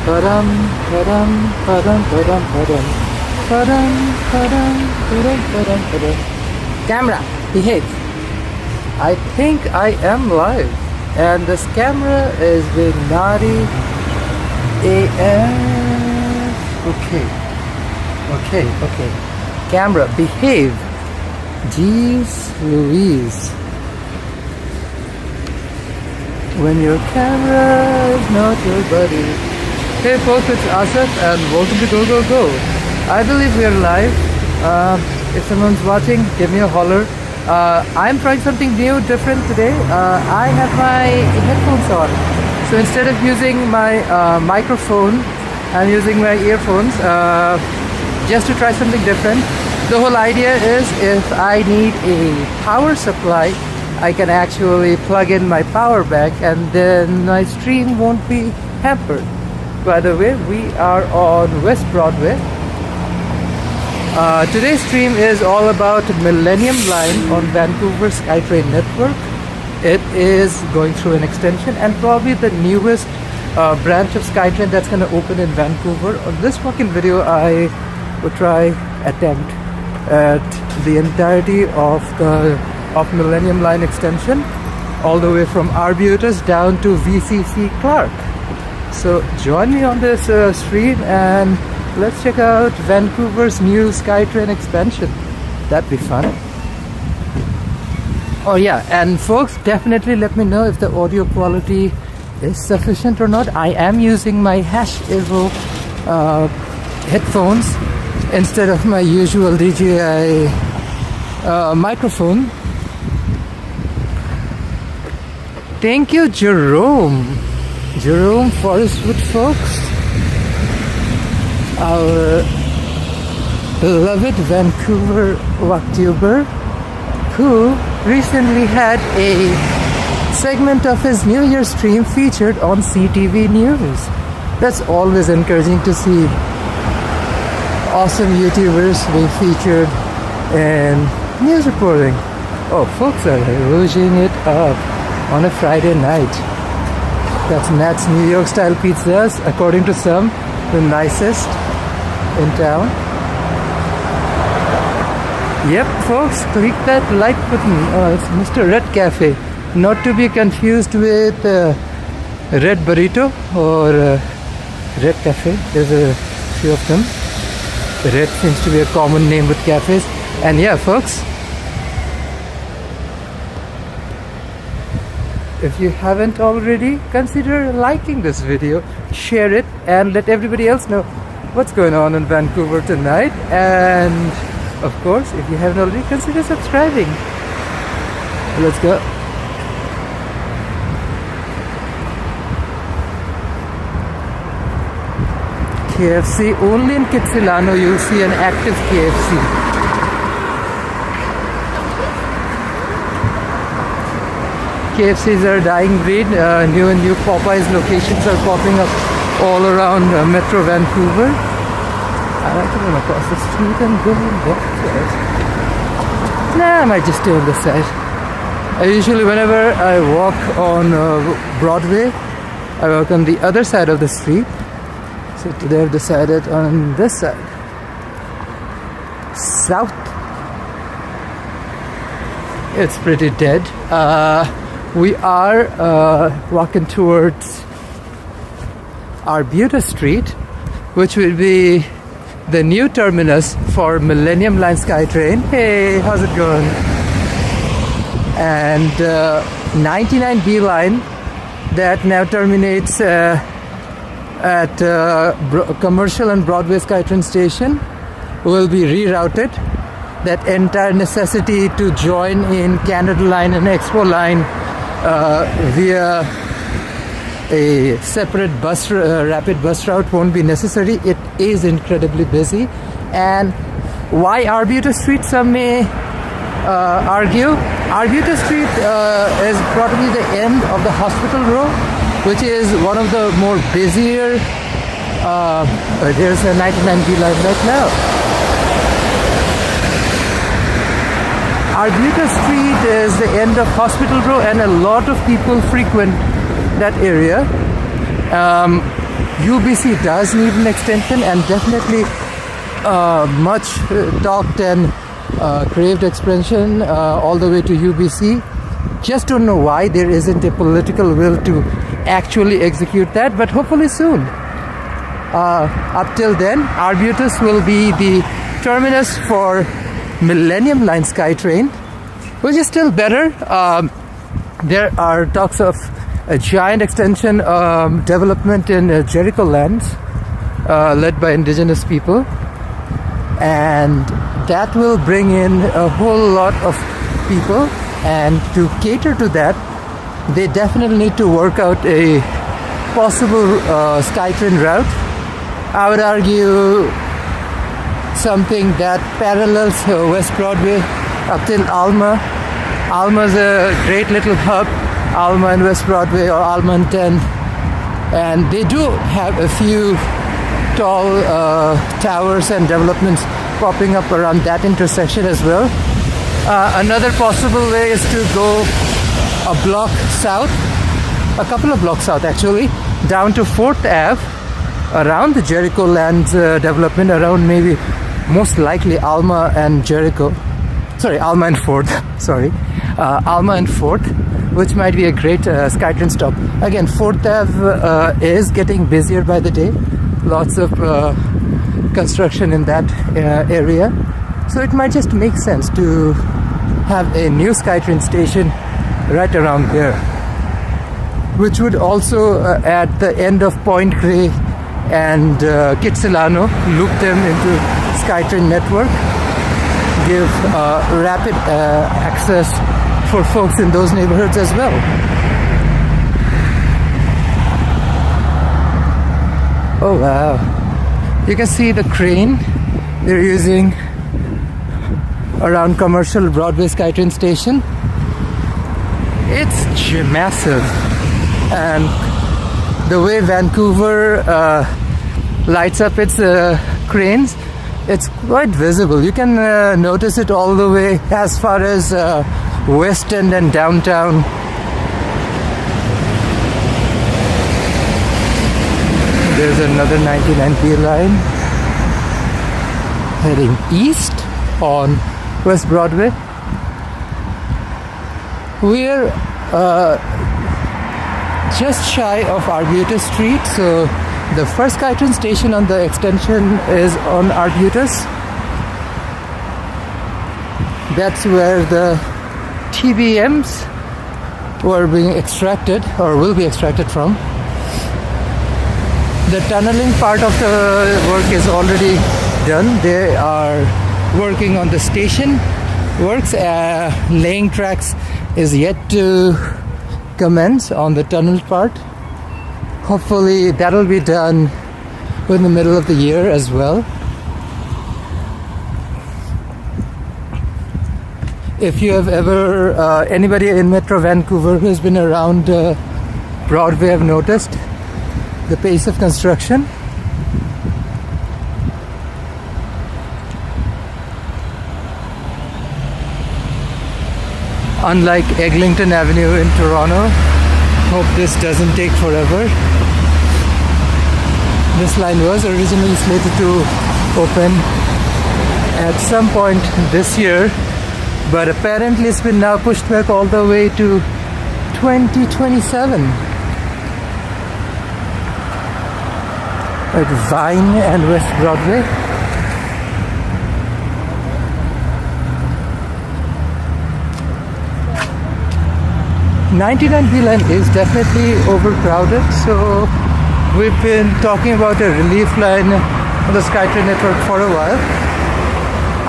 Padam, padam, padam, padam, padam. Padam, padam, padam, padam, padam. Camera, behave. I think I am live. And this camera is being naughty AF. Okay. Camera, behave. Jeez Louise. When your camera is not your buddy. Hey folks, it's Asif and welcome to Go Go Go. I believe we are live. If someone's watching, give me a holler. I'm trying something new, different today. I have my headphones on. So instead of using my microphone, I'm using my earphones just to try something different. The whole idea is if I need a power supply, I can actually plug in my power bank and then my stream won't be hampered. By the way, we are on West Broadway. Today's stream is all about Millennium Line on Vancouver SkyTrain network. It is going through an extension and probably the newest branch of SkyTrain that's going to open in Vancouver. On this fucking video, I will try attempt at the entirety of Millennium Line Extension, all the way from Arbutus down to VCC Clark. So join me on this stream and let's check out Vancouver's new SkyTrain expansion. That'd be fun. Oh yeah, and folks, definitely let me know if the audio quality is sufficient or not. I am using my Evo headphones instead of my usual DJI microphone. Thank you, Jerome Forestwood, folks. Our beloved Vancouver October, who recently had a segment of his New Year stream featured on CTV News. That's always encouraging to see awesome YouTubers being featured in news reporting. Oh, folks are rouging it up on a Friday night. That's Nat's New York style pizzas, according to some, the nicest in town. Yep, folks, click that like button. It's Mr. Red Cafe, not to be confused with Red Burrito or Red Cafe. There's a few of them. Red seems to be a common name with cafes. And yeah, folks, if you haven't already, consider liking this video, share it, and let everybody else know what's going on in Vancouver tonight. And of course, if you haven't already, consider subscribing. Let's go. KFC, only in Kitsilano you'll see an active KFC. KFCs are a dying breed. New and new Popeyes locations are popping up all around Metro Vancouver. I like to run across the street and go backwards. Nah, I might just stay on the side. Usually whenever I walk on Broadway, I walk on the other side of the street. So today I've decided on this side. South. It's pretty dead. We are walking towards Arbutus Street, which will be the new terminus for Millennium Line SkyTrain. Hey, how's it going? And 99B line that now terminates at Commercial and Broadway SkyTrain station will be rerouted. That entire necessity to join in Canada Line and Expo Line via a separate rapid bus route won't be necessary. It is incredibly busy. And why Arbutus Street, some may argue. Arbutus Street is probably the end of the Hospital Row, which is one of the more busier. There's a 99B line right now. Arbutus Street is the end of Hospital Row, and a lot of people frequent that area. UBC does need an extension, and definitely much talked and craved expansion all the way to UBC. Just don't know why there isn't a political will to actually execute that, but hopefully soon. Up till then, Arbutus will be the terminus for Millennium Line SkyTrain, which is still better. There are talks of a giant extension development in Jericho lands led by indigenous people, and that will bring in a whole lot of people, and to cater to that they definitely need to work out a possible SkyTrain route. I would argue something that parallels West Broadway up till Alma. Alma's a great little hub, Alma and West Broadway, or Alma and 10, and they do have a few tall towers and developments popping up around that intersection as well. Another possible way is to go a block south, a couple of blocks south actually, down to 4th Ave, around the Jericho lands development, around maybe most likely Alma and Jericho. Sorry, Alma and 4th. Sorry, Alma and 4th, which might be a great SkyTrain stop. Again, 4th Ave is getting busier by the day. Lots of construction in that area. So it might just make sense to have a new SkyTrain station right around there, which would also at the end of Point Grey and Kitsilano loop them into SkyTrain network, give rapid access for folks in those neighborhoods as well. Oh wow, you can see the crane they're using around commercial Broadway SkyTrain station. It's massive, and the way Vancouver lights up its cranes, it's quite visible. You can notice it all the way as far as West End and downtown. There's another 99B line heading east on West Broadway. We're just shy of Arbutus Street, so the first SkyTrain station on the extension is on Arbutus. That's where the TBMs were being extracted, or will be extracted from. The tunneling part of the work is already done. They are working on the station works. Laying tracks is yet to commence on the tunnel part. Hopefully that'll be done in the middle of the year as well. If you have ever, anybody in Metro Vancouver who has been around Broadway have noticed the pace of construction. Unlike Eglinton Avenue in Toronto, hope this doesn't take forever. This line was originally slated to open at some point this year, but apparently it's been now pushed back all the way to 2027. At Vine and West Broadway. (99B line is definitely overcrowded, so we've been talking about a relief line on the SkyTrain network for a while.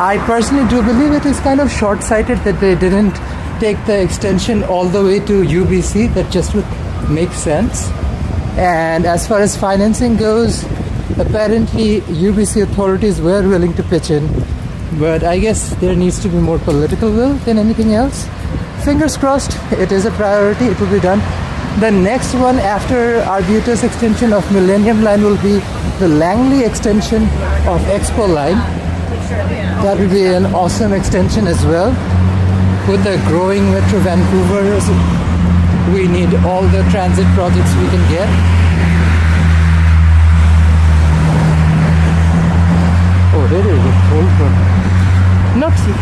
I personally do believe it is kind of short-sighted that they didn't take the extension all the way to UBC. That just would make sense. And as far as financing goes, apparently UBC authorities were willing to pitch in, but I guess there needs to be more political will than anything else. Fingers crossed, it is a priority, it will be done. The next one after Arbutus extension of Millennium Line will be the Langley extension of Expo Line. That will be an awesome extension as well. With the growing Metro Vancouver, we need all the transit projects we can get.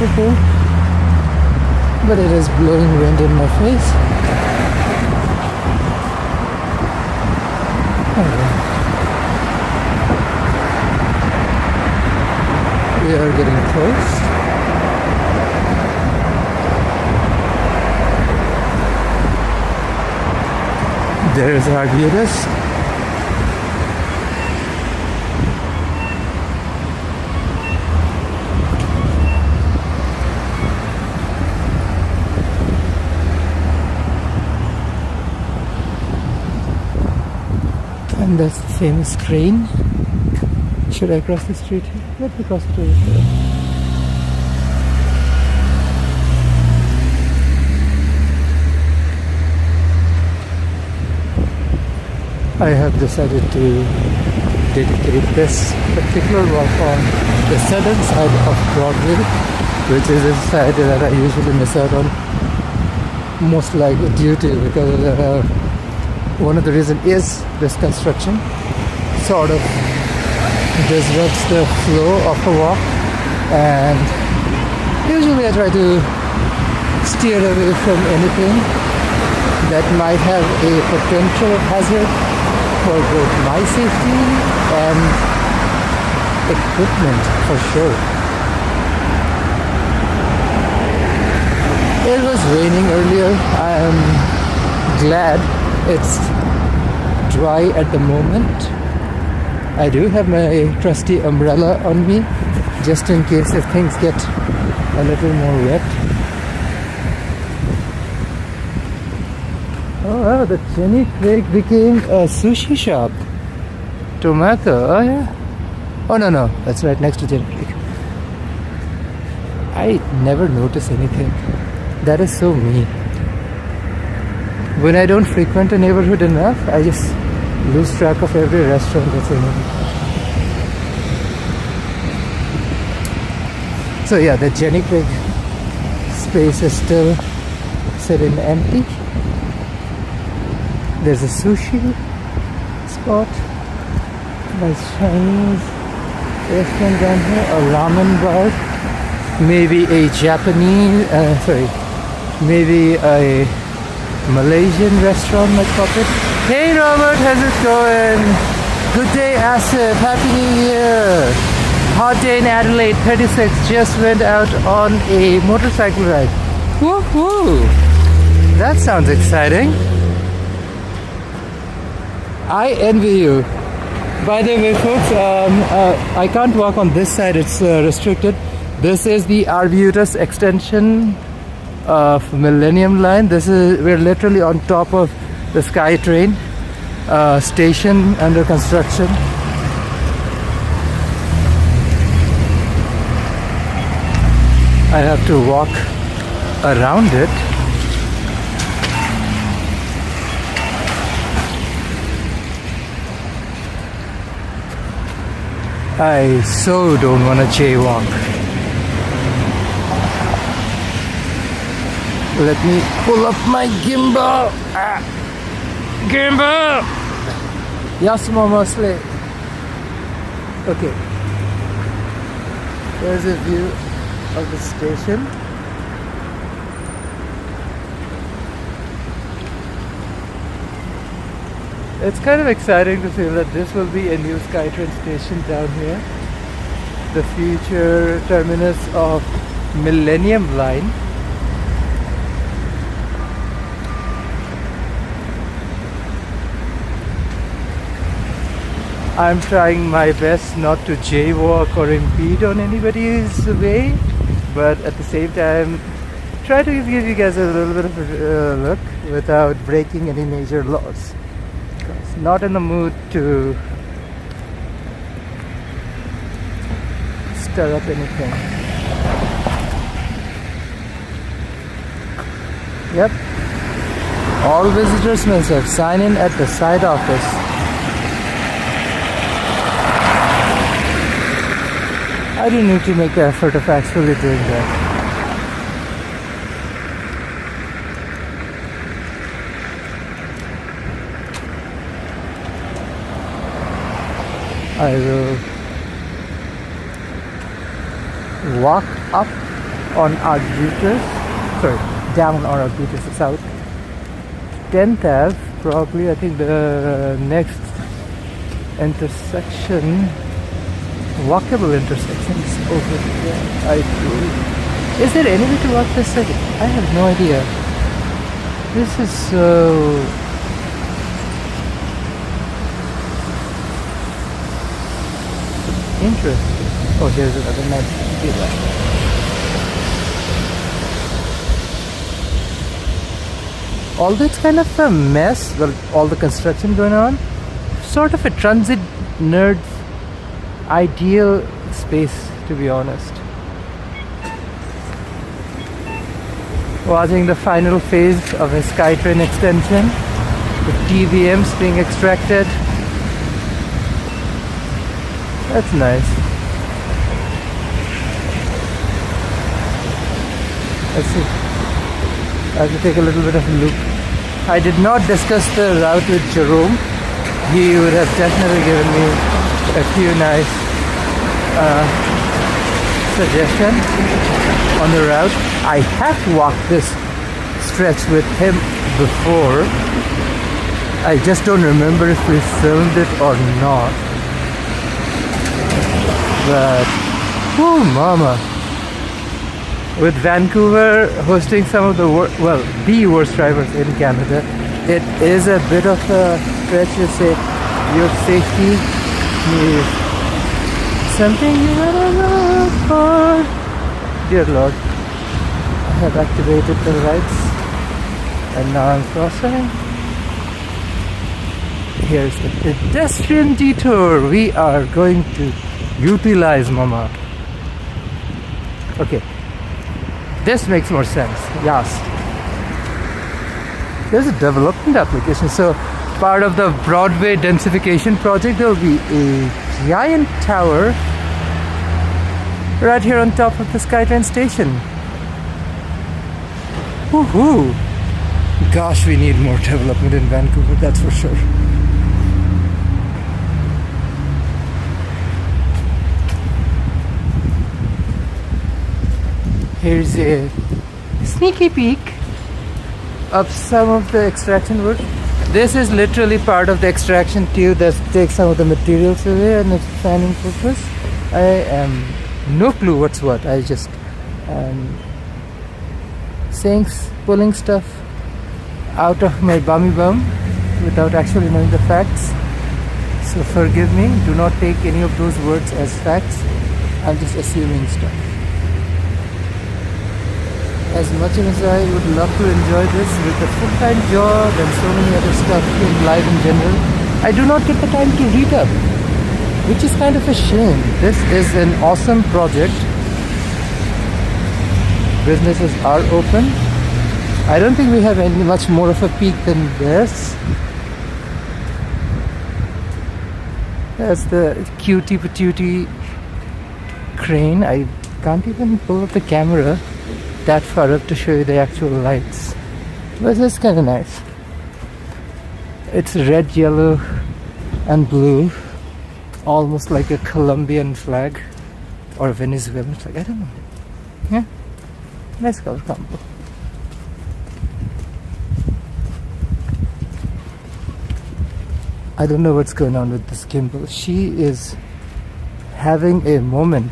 beautiful, but it is blowing wind in my face. We are getting close. There is Arbutus. And that's the famous train. Should I cross the street here? Let me cross the street here. I have decided to dedicate this particular walk on the southern side of Broadway, which is a side that I usually miss out on, most likely due to, because one of the reasons is this construction sort of disrupts the flow of the walk, and usually I try to steer away from anything that might have a potential hazard for both my safety and equipment, for sure. It was raining earlier. I am glad it's dry at the moment. I do have my trusty umbrella on me, just in case if things get a little more wet. Oh wow, the Jenny Craig became a sushi shop. Tomato, oh yeah. Oh no, that's right next to Jenny Craig. I never notice anything. That is so me. When I don't frequent a neighborhood enough, I just lose track of every restaurant that's in it. So yeah, the Jenny Craig space is still sitting empty. There's a sushi spot, nice Chinese restaurant down here, a ramen bar, maybe a Japanese, maybe a Malaysian restaurant might pop it. Hey Robert, how's it going? Good day Asif, Happy New Year. Hot day in Adelaide, 36, just went out on a motorcycle ride. Woohoo! That sounds exciting. I envy you. By the way folks, I can't walk on this side, it's restricted. This is the Arbutus extension of Millennium Line. We're literally on top of the SkyTrain station under construction. I have to walk around it. I so don't want to jaywalk. Let me pull up my gimbal. Gimbal! Yasumo mostly. Okay. There's a view of the station. It's kind of exciting to feel that this will be a new SkyTrain station down here. The future terminus of Millennium Line. I'm trying my best not to jaywalk or impede on anybody's way, but at the same time try to give you guys a little bit of a look without breaking any major laws. Not in the mood to stir up anything. Yep. All visitors must have sign in at the side office. I do need to make the effort of actually doing that. I will walk up on Arbutus. Sorry, down on Arbutus South. 10th Ave, probably. I think the next intersection, walkable intersections over there, I believe. Is there any way to walk this side? I have no idea. This is so interesting. Oh, here's another nice villa. Although it's kind of a mess, well, all the construction going on, sort of a transit nerd ideal space, to be honest. Watching the final phase of a SkyTrain extension, the TBMs being extracted. That's nice. Let's see. I have to take a little bit of a loop. I did not discuss the route with Jerome. He would have definitely given me a few nice suggestions on the route. I have walked this stretch with him before. I just don't remember if we filmed it or not. But, oh mama. With Vancouver hosting some of the the worst drivers in Canada, it is a bit of a stretch to say your safety is something you gotta look for. Dear Lord, I have activated the lights and now I'm crossing. Here's the pedestrian detour we are going to utilize, mama. Okay. This makes more sense. Yes. There's a development application. So part of the Broadway densification project, there will be a giant tower right here on top of the SkyTrain station. Woohoo! Gosh, we need more development in Vancouver, that's for sure. Here's a sneaky peek of some of the extraction work. This is literally part of the extraction tube that takes some of the materials away and it's fanning purpose. I am no clue what's what. I just pulling stuff out of my bummy bum without actually knowing the facts. So forgive me, do not take any of those words as facts. I'm just assuming stuff. As much as I would love to enjoy this with a full-time job and so many other stuff in life in general, I do not get the time to read up, which is kind of a shame. This is an awesome project. Businesses are open. I don't think we have any much more of a peak than this. That's the cutie patootie crane. I can't even pull up the camera that far up to show you the actual lights, but it's kind of nice. It's red, yellow and blue, almost like a Colombian flag or Venezuelan flag, I don't know. Yeah, nice color combo. I don't know what's going on with this gimbal. She is having a moment.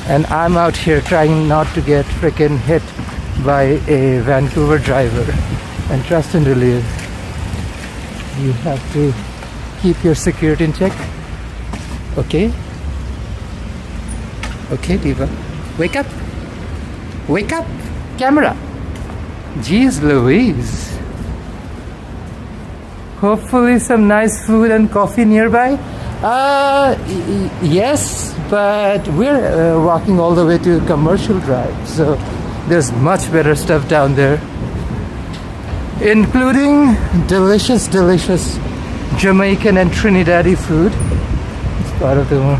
And I'm out here trying not to get freaking hit by a Vancouver driver. And trust and believe, you have to keep your security in check. Okay? Okay, Diva. Wake up! Wake up! Camera! Jeez Louise. Hopefully some nice food and coffee nearby. Yes, but we're walking all the way to Commercial Drive, so there's much better stuff down there, including delicious Jamaican and Trinidadi food. It's part of the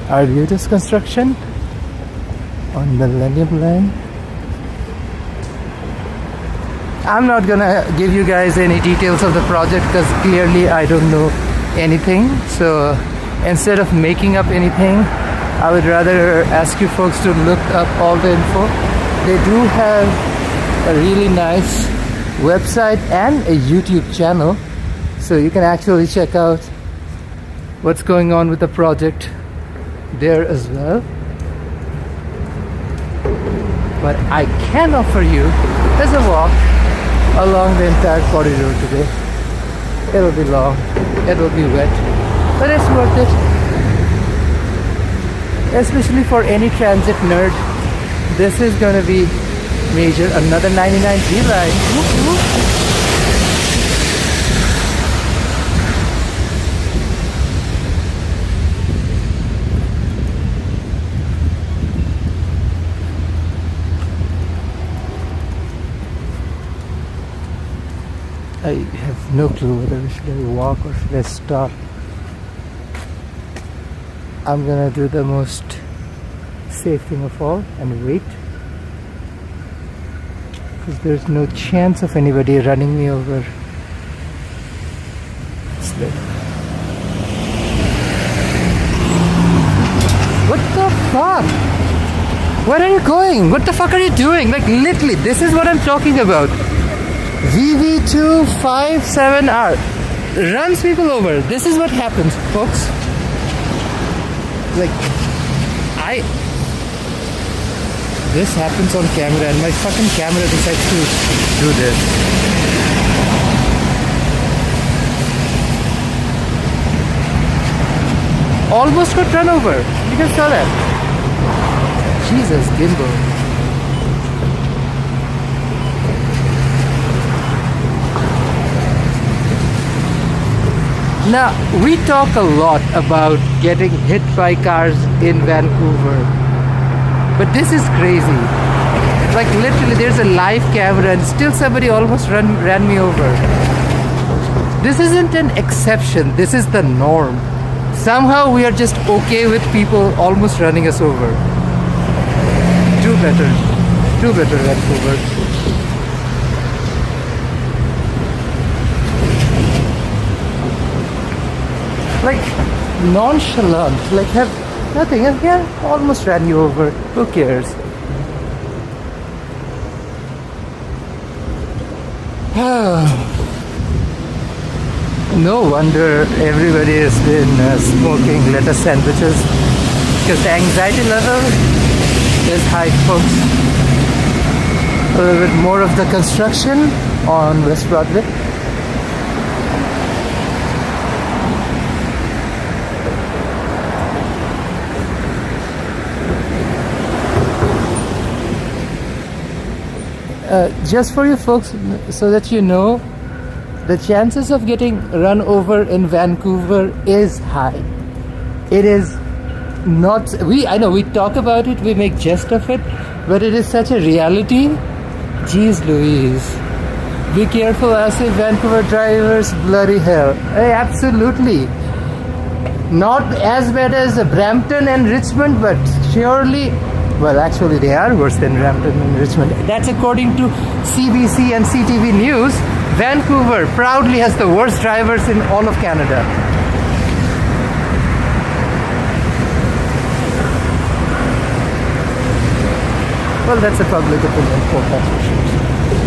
Arbutus construction on Millennium Line. I'm not gonna give you guys any details of the project because clearly I don't know anything. So instead of making up anything, I would rather ask you folks to look up all the info. They do have a really nice website and a YouTube channel, so you can actually check out what's going on with the project there as well. But I can offer you as a walk along the entire corridor today. It'll be long, it'll be wet, but it's worth it. Especially for any transit nerd, this is gonna be major. Another 99G line. Whoop, whoop. I have no clue whether should I walk or should I stop. I'm gonna do the most safe thing of all and wait, because there's no chance of anybody running me over. What the fuck? Where are you going? What the fuck are you doing? Like literally, this is what I'm talking about. VV257R runs people over. This is what happens, folks. Like, this happens on camera and my fucking camera decides to do this. Almost got run over. You guys saw that? Jesus, gimbal. Now, we talk a lot about getting hit by cars in Vancouver, but this is crazy. Like literally there's a live camera and still somebody almost ran me over. This isn't an exception, this is the norm. Somehow we are just okay with people almost running us over. Do better, Vancouver. Like nonchalant, like have nothing, and yeah, almost ran you over. Who cares? No wonder everybody has been smoking lettuce sandwiches, because the anxiety level is high, folks. A little bit more of the construction on West Broadway. Just for you folks, so that you know, the chances of getting run over in Vancouver is high. It is not, I know we talk about it, we make jest of it, but it is such a reality. Jeez Louise. Be careful, Asif, Vancouver drivers, bloody hell. Hey, absolutely. Not as bad as Brampton and Richmond, but surely, well, actually they are worse than Brampton and Richmond. That's according to CBC and CTV News. Vancouver proudly has the worst drivers in all of Canada. Well, that's a public opinion poll, that's for sure.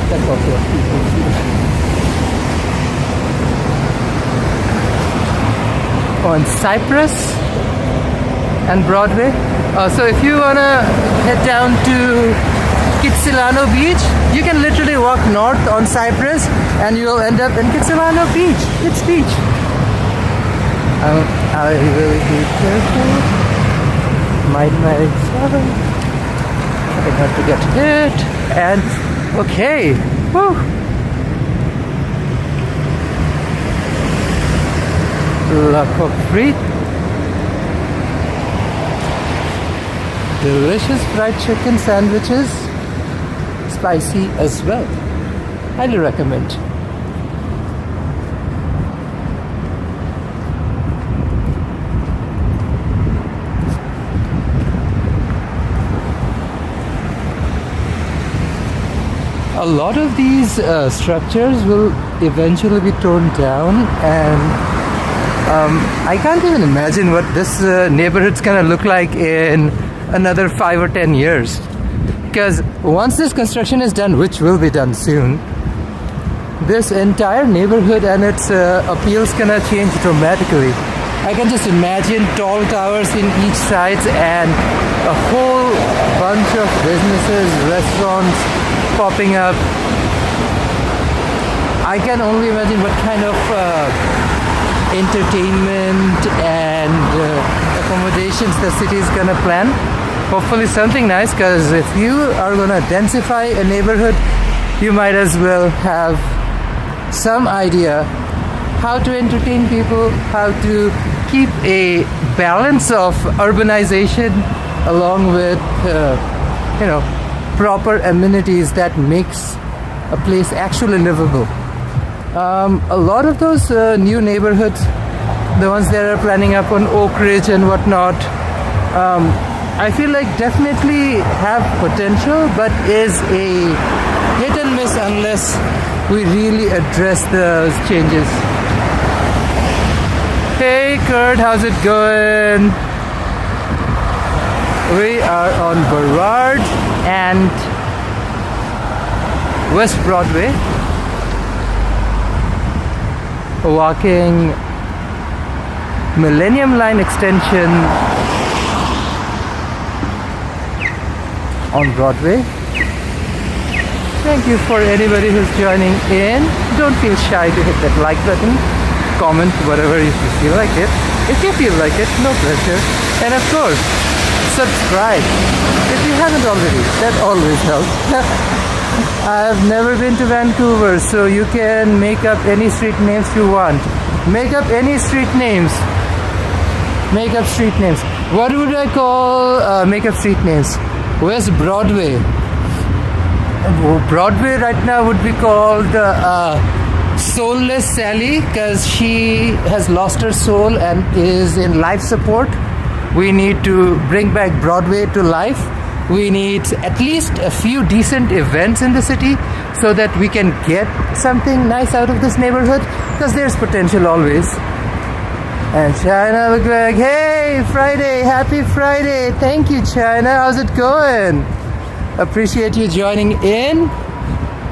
That's also what people feel. On Cypress and Broadway. So if you wanna head down to Kitsilano Beach, you can literally walk north on Cypress and you'll end up in Kitsilano Beach. It's beach. I will be careful. Mind myself. I have to get hit. And okay. Woo. La Coque Frite. Delicious fried chicken sandwiches, spicy as well. Highly recommend. A lot of these structures will eventually be torn down and I can't even imagine what this neighborhood's gonna look like in another 5 or 10 years. Because once this construction is done, which will be done soon, this entire neighborhood and its appeal's gonna change dramatically. I can just imagine tall towers in each side and a whole bunch of businesses, restaurants popping up. I can only imagine what kind of entertainment and accommodations the city is gonna plan. Hopefully something nice, because if you are gonna densify a neighborhood, you might as well have some idea how to entertain people, how to keep a balance of urbanization along with proper amenities that makes a place actually livable. A lot of those new neighborhoods, the ones that are planning up on Oak Ridge and whatnot, I feel like definitely have potential, but is a hit and miss unless we really address those changes. Hey Kurt, how's it going? We are on Burrard and West Broadway, walking Millennium Line Extension on Broadway. Thank you for anybody who's joining in. Don't feel shy to hit that like button, comment whatever if you feel like it. If you feel like it, no pressure. And of course, subscribe if you haven't already. That always helps. I've never been to Vancouver, so you can make up any street names you want. Make up any street names. Make up street names. What would I call make up street names? Where's Broadway? Broadway right now would be called Soulless Sally, because she has lost her soul and is in life support. We need to bring back Broadway to life. We need at least a few decent events in the city so that we can get something nice out of this neighborhood, because there's potential always. And China look like, hey, Friday, happy Friday. Thank you, China. How's it going? Appreciate you joining in.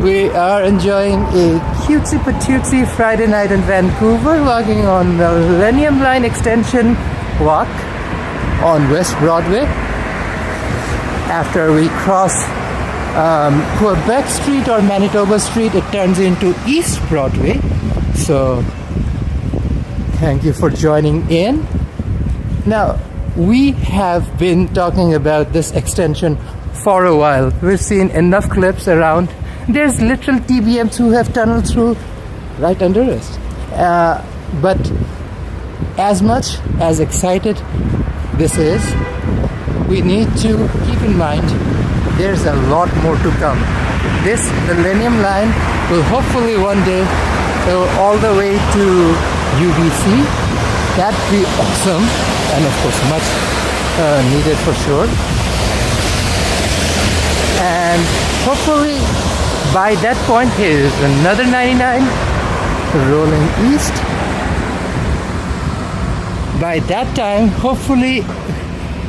We are enjoying a cutesy patootsy Friday night in Vancouver, walking on the Millennium Line Extension walk on West Broadway. After we cross Quebec Street or Manitoba Street, it turns into East Broadway. So thank you for joining in. Now, we have been talking about this extension for a while. We've seen enough clips around. There's literal TBMs who have tunneled through right under us. But as much as excited this is, we need to keep in mind there's a lot more to come. This Millennium Line will hopefully one day go all the way to UBC. That'd be awesome, and of course much needed for sure. And hopefully by that point, here's another 99 rolling east. By that time, hopefully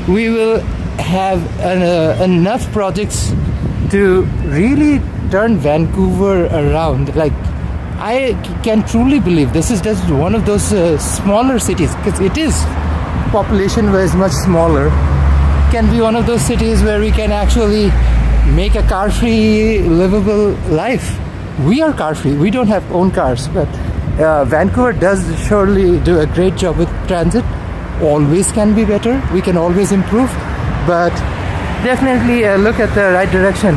we will have enough projects to really turn Vancouver around. Like, I can truly believe this is just one of those smaller cities, because it is population-wise much smaller. Can be one of those cities where we can actually make a car-free, livable life. We are car-free. We don't have own cars, but Vancouver does surely do a great job with transit. Always can be better. We can always improve, but definitely look at the right direction.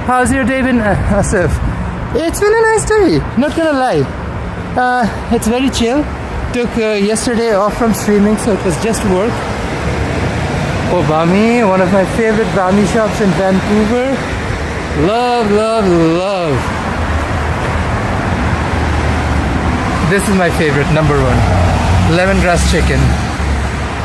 How's your day been, Asif? It's been a nice day, not gonna lie. It's very chill. Took yesterday off from streaming, so it was just work. Oh, Bami, one of my favorite Bami shops in Vancouver. Love, love, love. This is my favorite, number one. Lemongrass chicken.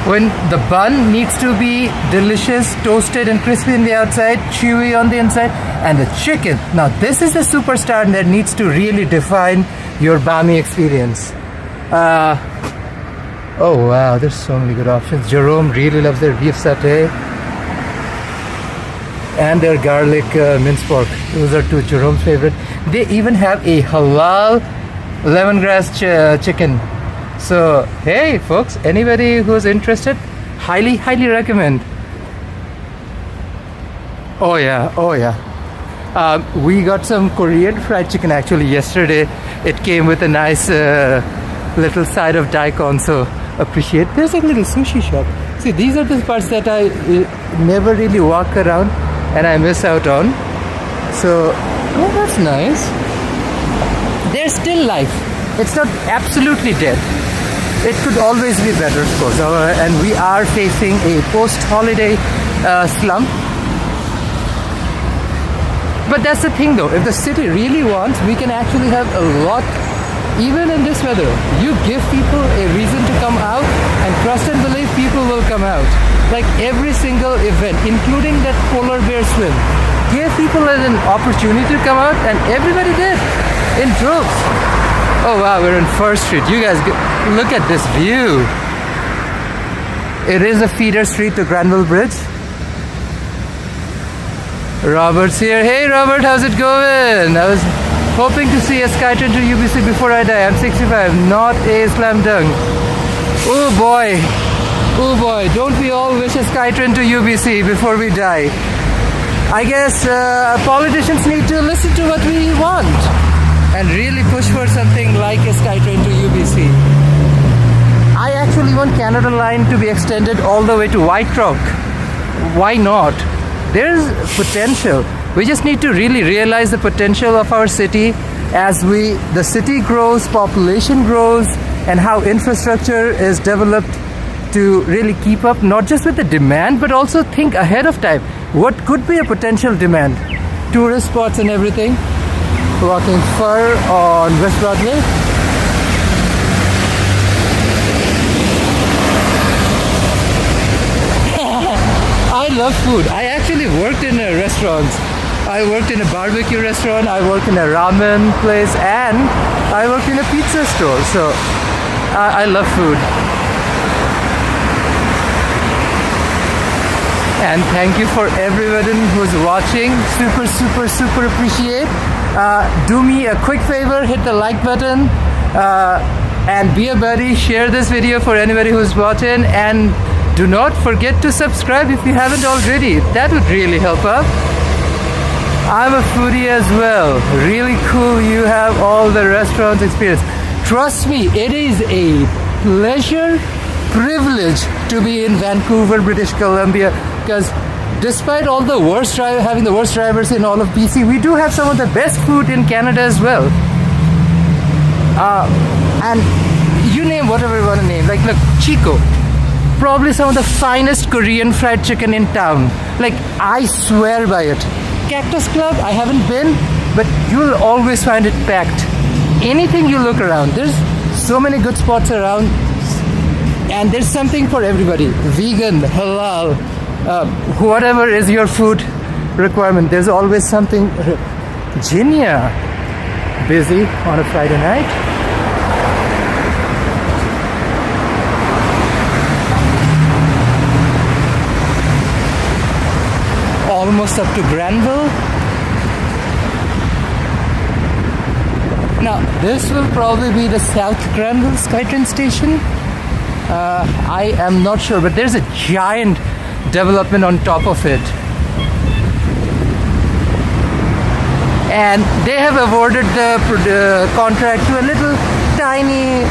When the bun needs to be delicious, toasted and crispy on the outside, chewy on the inside, and the chicken. Now this is the superstar that needs to really define your Bami experience. Oh wow, there's so many good options. Jerome really loves their beef satay and their garlic minced pork. Those are two Jerome's favorite. They even have a halal lemongrass chicken. So hey folks, anybody who's interested, highly recommend. Oh yeah. We got some Korean fried chicken actually yesterday. It came with a nice little side of daikon, so appreciate. There's a little sushi shop. See, these are the parts that I never really walk around and I miss out on. So, oh, that's nice. There's still life. It's not absolutely dead. It could always be better, of course. And we are facing a post-holiday slump. But that's the thing though, if the city really wants, we can actually have a lot, even in this weather. You give people a reason to come out, and trust and believe people will come out. Like every single event, including that polar bear swim, gave people an opportunity to come out, and everybody did, in droves. Oh wow, we're in First Street. You guys, look at this view. It is a feeder street to Granville Bridge. Robert's here. Hey Robert, how's it going? I was hoping to see a SkyTrain to UBC before I die. I'm 65, not a slam dunk. Oh boy, don't we all wish a SkyTrain to UBC before we die? I guess politicians need to listen to what we want and really push for something like a SkyTrain to UBC. I actually want Canada Line to be extended all the way to White Rock. Why not? There's potential. We just need to really realize the potential of our city as the city grows, population grows, and how infrastructure is developed to really keep up not just with the demand but also think ahead of time. What could be a potential demand? Tourist spots and everything. Walking fur on West Broadway. I love food. I actually worked in restaurants. I worked in a barbecue restaurant, I worked in a ramen place, and I worked in a pizza store. So I love food. And thank you for everyone who's watching. Super appreciate. Do me a quick favor, hit the like button and be a buddy. Share this video for anybody who's watching, and do not forget to subscribe if you haven't already. That would really help out. I'm a foodie as well. Really cool you have all the restaurants experience. Trust me, it is a pleasure, privilege to be in Vancouver, British Columbia, because despite all the having the worst drivers in all of BC, we do have some of the best food in Canada as well. And you name whatever you want to name. Like look, Chico. Probably some of the finest Korean fried chicken in town. Like, I swear by it. Cactus Club, I haven't been, but you'll always find it packed. Anything you look around, there's so many good spots around, and there's something for everybody. Vegan, halal, whatever is your food requirement, there's always something. Ginia, busy on a Friday night. Almost up to Granville. Now this will probably be the South Granville SkyTrain station. I am not sure, but there's a giant development on top of it, and they have awarded the contract to a little tiny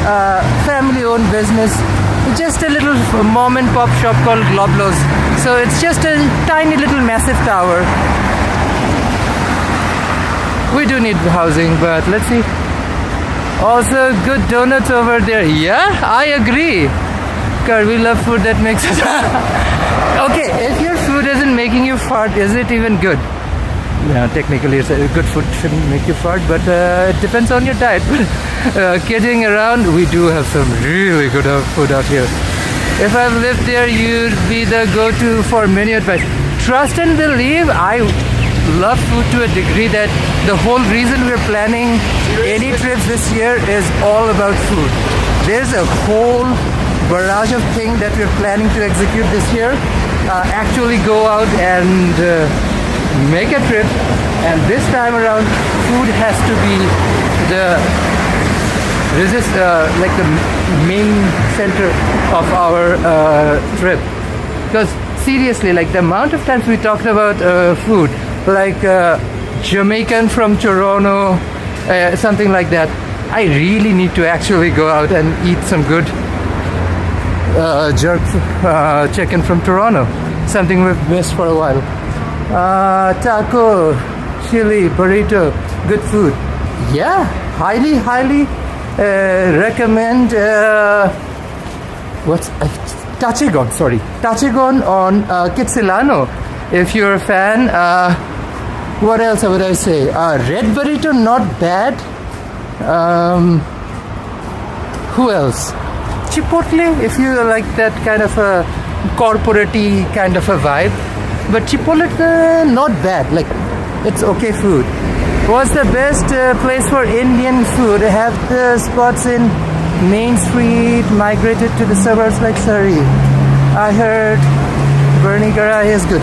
family-owned business, just a little mom and pop shop called Loblos. So it's just a tiny little massive tower. We do need housing, but let's see. Also good donuts over there. Yeah, I agree. God, we love food that makes us okay, if your food isn't making you fart, is it even good? Yeah, technically it's good food shouldn't make you fart, but it depends on your diet. Kidding around, we do have some really good food out here. If I've lived there, you'd be the go-to for menu advice. Trust and believe, I love food to a degree that the whole reason we're planning any trips this year is all about food. There's a whole barrage of things that we're planning to execute this year, actually go out and make a trip. And this time around, food has to be the like the main center of our trip. Because seriously, like the amount of times we talked about food, like Jamaican from Toronto, something like that. I really need to actually go out and eat some good jerk chicken from Toronto. Something we've missed for a while. Taco, chili, burrito, good food. Yeah, highly recommend Tachigon on Kitsilano. If you're a fan, what else would I say? Red burrito, not bad. Who else? Chipotle, if you like that kind of a corporate-y kind of a vibe. But Chipotle, not bad. Like, it's okay food. What's the best place for Indian food? I have the spots in Main Street, migrated to the suburbs like Surrey. I heard Bernie Garai is good.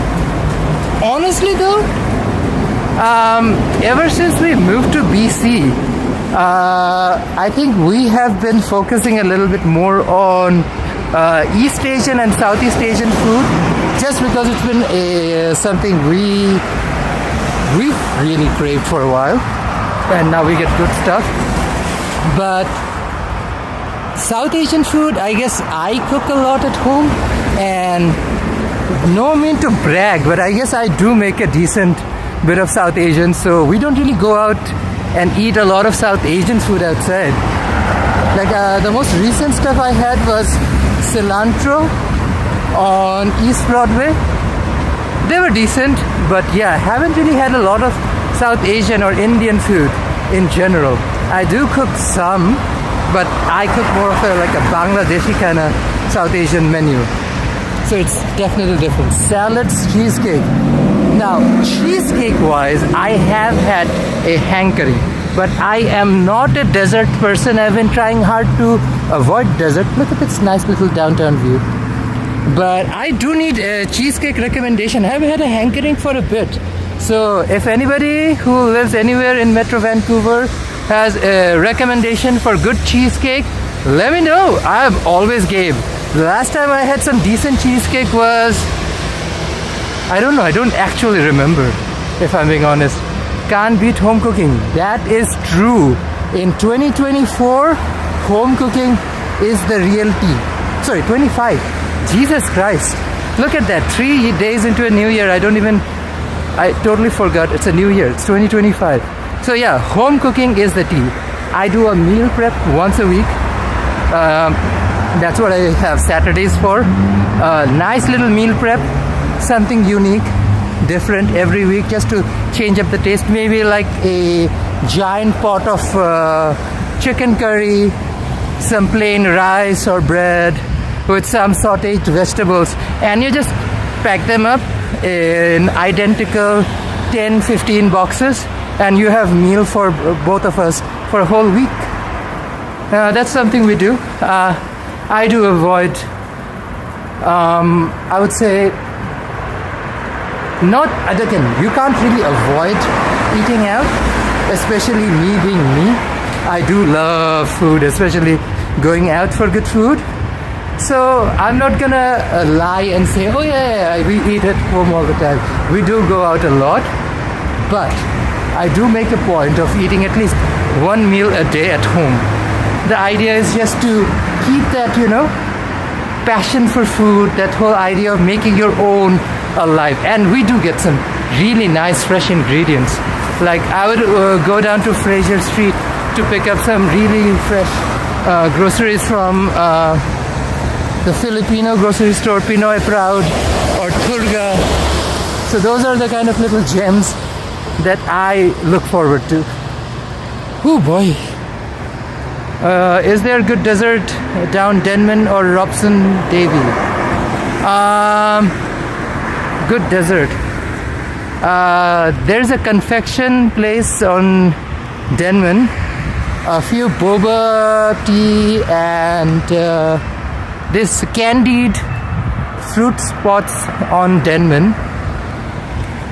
Honestly though, ever since we moved to BC, I think we have been focusing a little bit more on East Asian and Southeast Asian food, just because it's been something we really craved for a while, and now we get good stuff. But South Asian food, I guess I cook a lot at home, and no mean to brag, but I guess I do make a decent bit of South Asian, so we don't really go out and eat a lot of South Asian food outside. Like the most recent stuff I had was Cilantro on East Broadway. They were decent, but yeah, haven't really had a lot of South Asian or Indian food in general. I do cook some, but I cook more of like a Bangladeshi kind of South Asian menu. So it's definitely different. Salads, cheesecake. Now, cheesecake wise, I have had a hankering, but I am not a dessert person. I've been trying hard to avoid dessert. Look at this nice little downtown view. But I do need a cheesecake recommendation. I've had a hankering for a bit. So if anybody who lives anywhere in Metro Vancouver has a recommendation for good cheesecake, let me know. I'm always game. The last time I had some decent cheesecake was, I don't know, I don't actually remember, if I'm being honest. Can't beat home cooking. That is true. In 2024, home cooking is the real tea. Sorry, 25. Jesus Christ. Look at that. 3 days into a new year. I totally forgot. It's a new year. It's 2025. So yeah, home cooking is the tea. I do a meal prep once a week. That's what I have Saturdays for. Nice little meal prep. Something unique, different every week, just to change up the taste. Maybe like a giant pot of chicken curry, some plain rice or bread with some sauteed vegetables, and you just pack them up in identical 10-15 boxes, and you have meal for both of us for a whole week. That's something we do. I do avoid, I would say, not, again, you can't really avoid eating out, especially me being me. I do love food, especially going out for good food. So I'm not gonna lie and say, oh yeah, we eat at home all the time. We do go out a lot, but I do make a point of eating at least one meal a day at home. The idea is just to keep that, passion for food, that whole idea of making your own alive. And we do get some really nice fresh ingredients. Like I would go down to Fraser Street to pick up some really fresh groceries from the Filipino grocery store, Pinoy Proud or Turga. So those are the kind of little gems that I look forward to. Oh boy. Is there good dessert down Denman or Robson Davy? Good dessert. There's a confection place on Denman. A few boba tea and this candied fruit spots on Denman.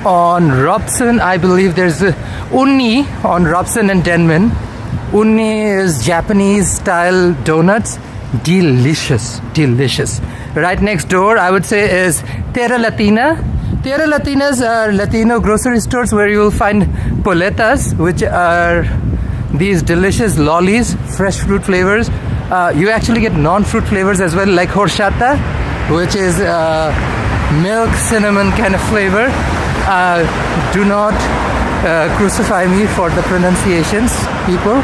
On Robson, I believe there's a Unni on Robson and Denman. Unni is Japanese style donuts. Delicious, delicious. Right next door, I would say, is Terra Latina. Terra Latinas are Latino grocery stores where you will find poletas, which are these delicious lollies, fresh fruit flavors. You actually get non-fruit flavors as well, like horchata, which is milk cinnamon kind of flavor. Do not crucify me for the pronunciations, people,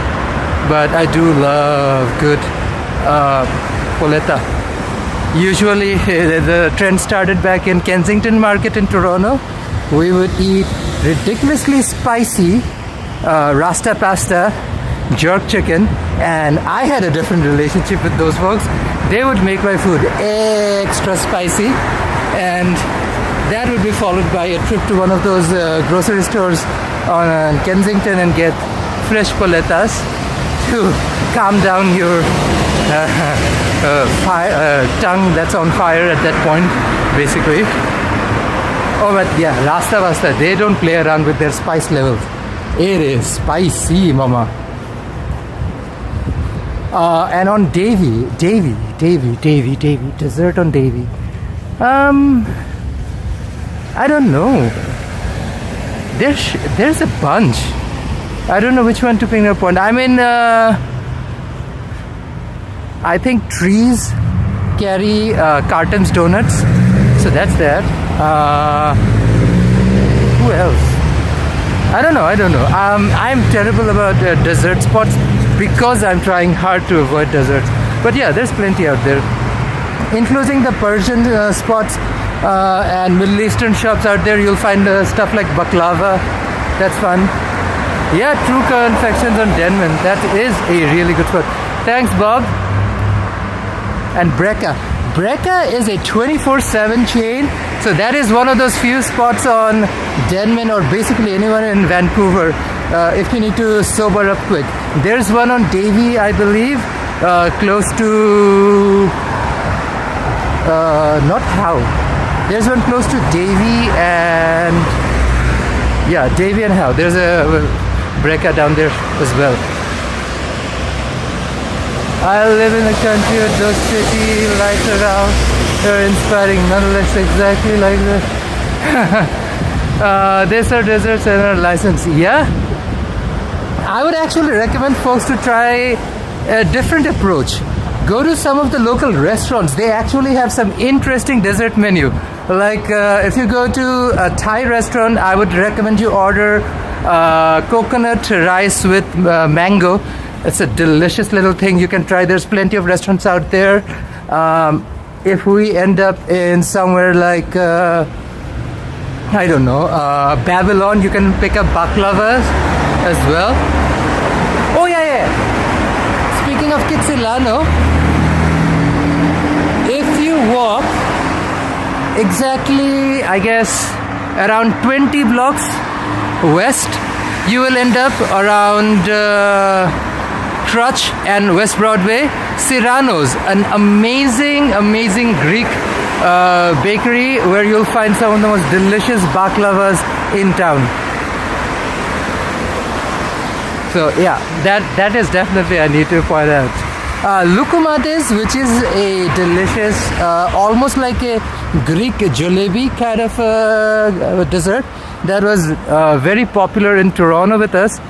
but I do love good polenta. Usually the trend started back in Kensington Market in Toronto. We would eat ridiculously spicy rasta pasta, jerk chicken, and I had a different relationship with those folks. They would make my food extra spicy, and that would be followed by a trip to one of those grocery stores on Kensington and get fresh poletas to calm down your tongue that's on fire at that point, basically. Oh, but yeah, Rasta Vasta, they don't play around with their spice levels. It is spicy, mama. And on Davy, dessert on Davy. I don't know. There's a bunch. I don't know which one to finger point. I mean, I think trees carry Carton's donuts, so that's that. Who else? I don't know. I'm terrible about dessert spots because I'm trying hard to avoid desserts. But yeah, there's plenty out there, including the Persian spots and Middle Eastern shops out there. You'll find stuff like baklava. That's fun. Yeah, True Confections on Denman. That is a really good spot. Thanks, Bob. And Brecca is a 24/7 chain. So that is one of those few spots on Denman or basically anyone in Vancouver if you need to sober up quick. There's one on Davy, I believe, close to not Howe. There's one close to Davy and Davy and Howe. There's a Brecca down there as well. I live in a country with those city lights around. They're inspiring, nonetheless, exactly like this. They serve desserts and are licensed. Yeah, I would actually recommend folks to try a different approach. Go to some of the local restaurants. They actually have some interesting dessert menu. Like if you go to a Thai restaurant, I would recommend you order coconut rice with mango. It's a delicious little thing you can try. There's plenty of restaurants out there. If we end up in somewhere like I don't know, Babylon, you can pick up baklavas as well. Oh yeah. Speaking of Kitsilano, if you walk exactly, I guess, around 20 blocks west, you will end up around Crutch and West Broadway. Cyrano's, an amazing Greek bakery where you'll find some of the most delicious baklavas in town. So yeah, that is definitely I need to point out. Lukumates, which is a delicious, almost like a Greek jalebi kind of dessert that was very popular in Toronto with us,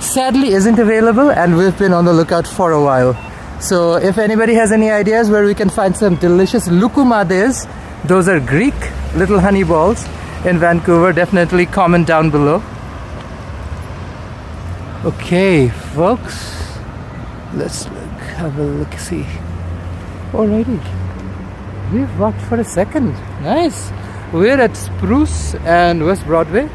sadly isn't available, and we've been on the lookout for a while. So if anybody has any ideas where we can find some delicious lukumades, those are Greek little honey balls in Vancouver, definitely comment down below. Okay, folks, let's have a look-see. Alrighty, we've walked for a second. Nice. We're at Spruce and West Broadway.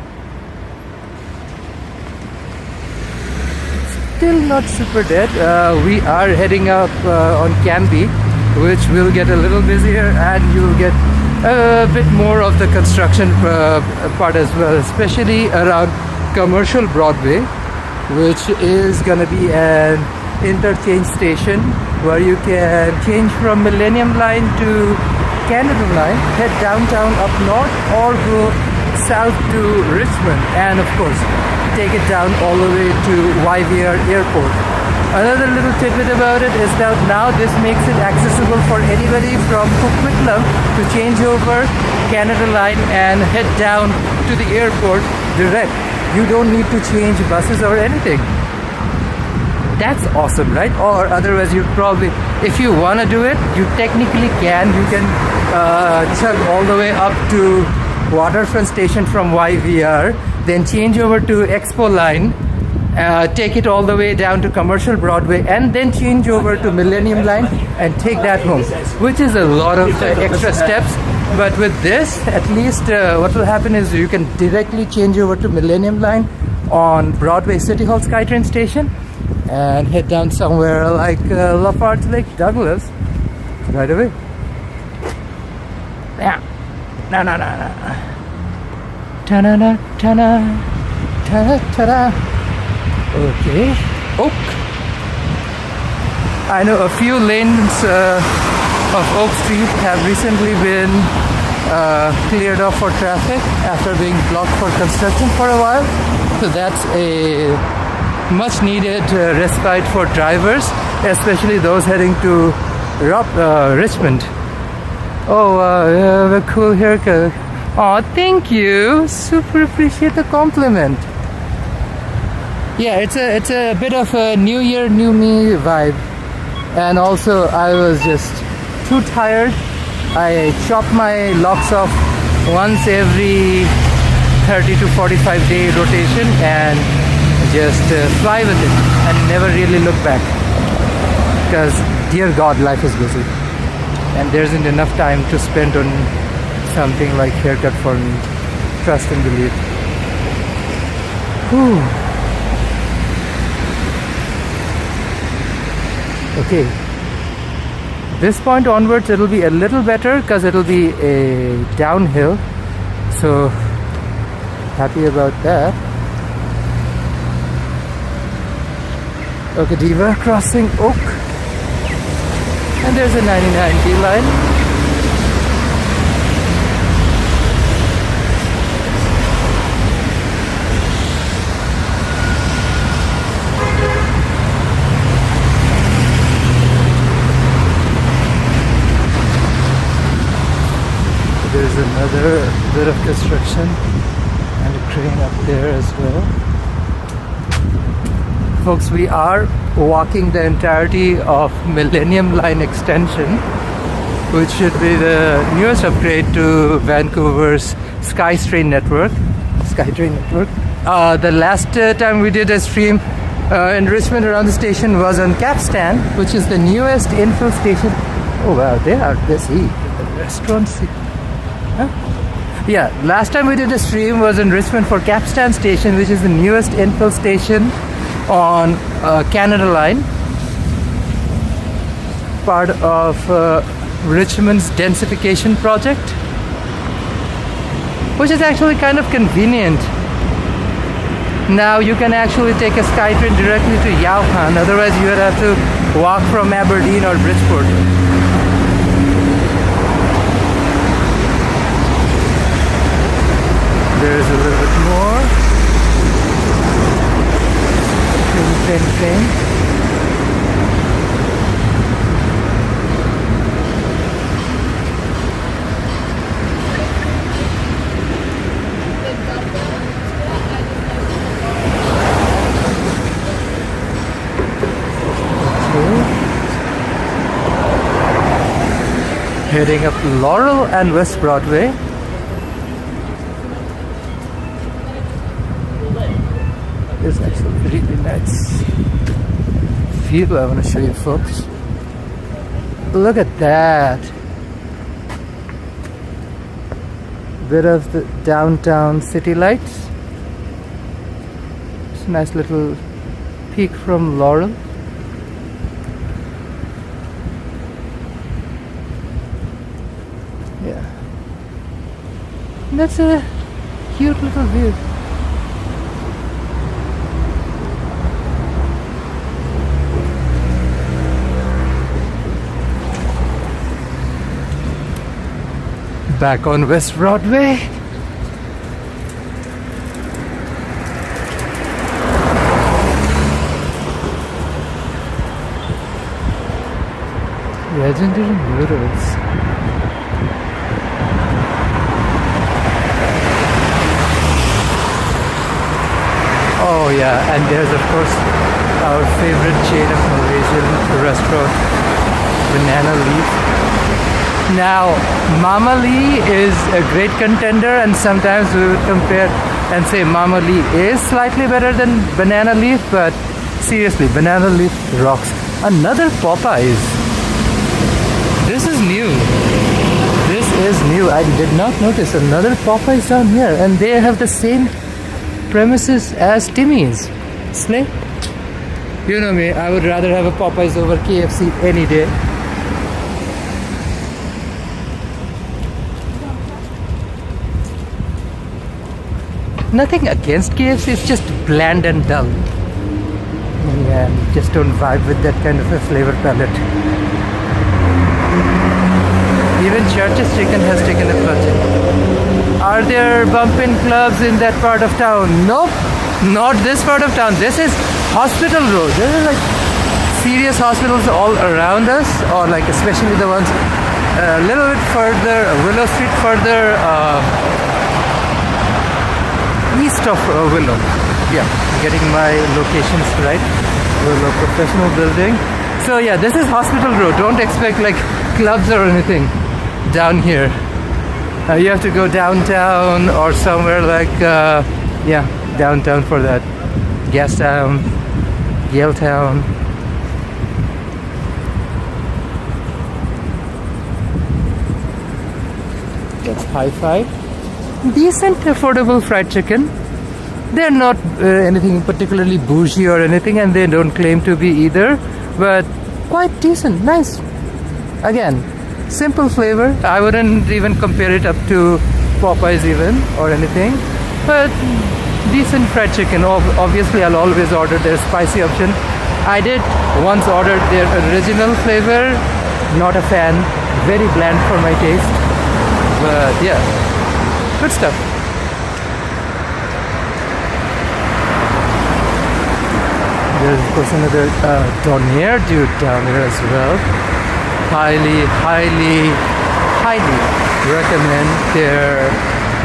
Still not super dead. We are heading up on Cambie, which will get a little busier, and you'll get a bit more of the construction part as well, especially around Commercial Broadway, which is gonna be an interchange station where you can change from Millennium Line to Canada Line, head downtown up north, or go south to Richmond, and of course take it down all the way to YVR Airport. Another little tidbit about it is that now this makes it accessible for anybody from Coquitlam to change over Canada Line and head down to the airport direct. You don't need to change buses or anything. That's awesome, right? Or otherwise you probably, if you want to do it, you technically can. You can chug all the way up to Waterfront Station from YVR, then change over to Expo Line, take it all the way down to Commercial Broadway, and then change over to Millennium Line and take that home, which is a lot of extra steps. But with this, at least what will happen is you can directly change over to Millennium Line on Broadway City Hall SkyTrain Station and head down somewhere like Lafarge Lake Douglas right away. Yeah. No. Ta-na-na, ta-na, ta-na, ta-na. Okay. Oak. I know a few lanes of Oak Street have recently been cleared off for traffic after being blocked for construction for a while. So that's a much needed respite for drivers, especially those heading to Richmond. Oh, you have a cool haircut. Oh, thank you. Super appreciate the compliment. Yeah, it's a bit of a new year, new me vibe. And also I was just too tired. I chop my locks off once every 30 to 45 day rotation and just fly with it and never really look back. Because dear God, life is busy. And there isn't enough time to spend on something like haircut for me. Trust and believe. Whew. Okay. This point onwards it'll be a little better because it'll be a downhill. So happy about that. Okay, Diva crossing Oak. And there's a 99D line. There's another bit of construction and a crane up there as well. Folks, we are walking the entirety of Millennium Line Extension, which should be the newest upgrade to Vancouver's SkyTrain network. The last time we did a stream in Richmond around the station was on Capstan, which is the newest infill station. Oh wow, they are busy. The restaurants. Huh? Yeah, last time we did a stream was in Richmond for Capstan Station, which is the newest infill station on Canada Line, part of Richmond's densification project, which is actually kind of convenient. Now you can actually take a SkyTrain directly to Yauhan, otherwise you would have to walk from Aberdeen or Bridgeport. There's a little bit more. Train. Heading up Laurel and West Broadway. It's actually really nice view I want to show you folks. Look at that. Bit of the downtown city lights. It's a nice little peek from Laurel. Yeah. And that's a cute little view. back on West Broadway. Legendary murals. Oh yeah, and there's of course our favorite chain of Malaysian restaurant, Banana Leaf. Now, Mama Lee is a great contender, and sometimes we would compare and say Mama Lee is slightly better than Banana Leaf, but seriously, Banana Leaf rocks. Another Popeyes. This is new. This is new. I did not notice another Popeyes down here, and they have the same premises as Timmy's. Slay. You know me, I would rather have a Popeyes over KFC any day. Nothing against KFC, it's just bland and dull. Yeah, just don't vibe with that kind of a flavor palette. Even Church's Chicken has taken a plunge. Are there bump-in clubs in that part of town? Nope, not this part of town. This is Hospital Road. There are like serious hospitals all around us, or like especially the ones a little bit further, Willow Street further east of Willow. Yeah, getting my locations right. Willow Professional Building. So yeah, this is Hospital Road. Don't expect like clubs or anything down here. You have to go downtown or somewhere like yeah, downtown for that. Gastown, Yaletown. That's Hi-Fi. Decent, affordable fried chicken. They're not anything particularly bougie or anything, and they don't claim to be either, but quite decent, nice. Again, simple flavor. I wouldn't even compare it up to Popeyes even or anything, but decent fried chicken. Obviously, I'll always order their spicy option. I did once order their original flavor. Not a fan. Very bland for my taste. But yeah, good stuff. There's of course another donair dude down here as well. Highly recommend their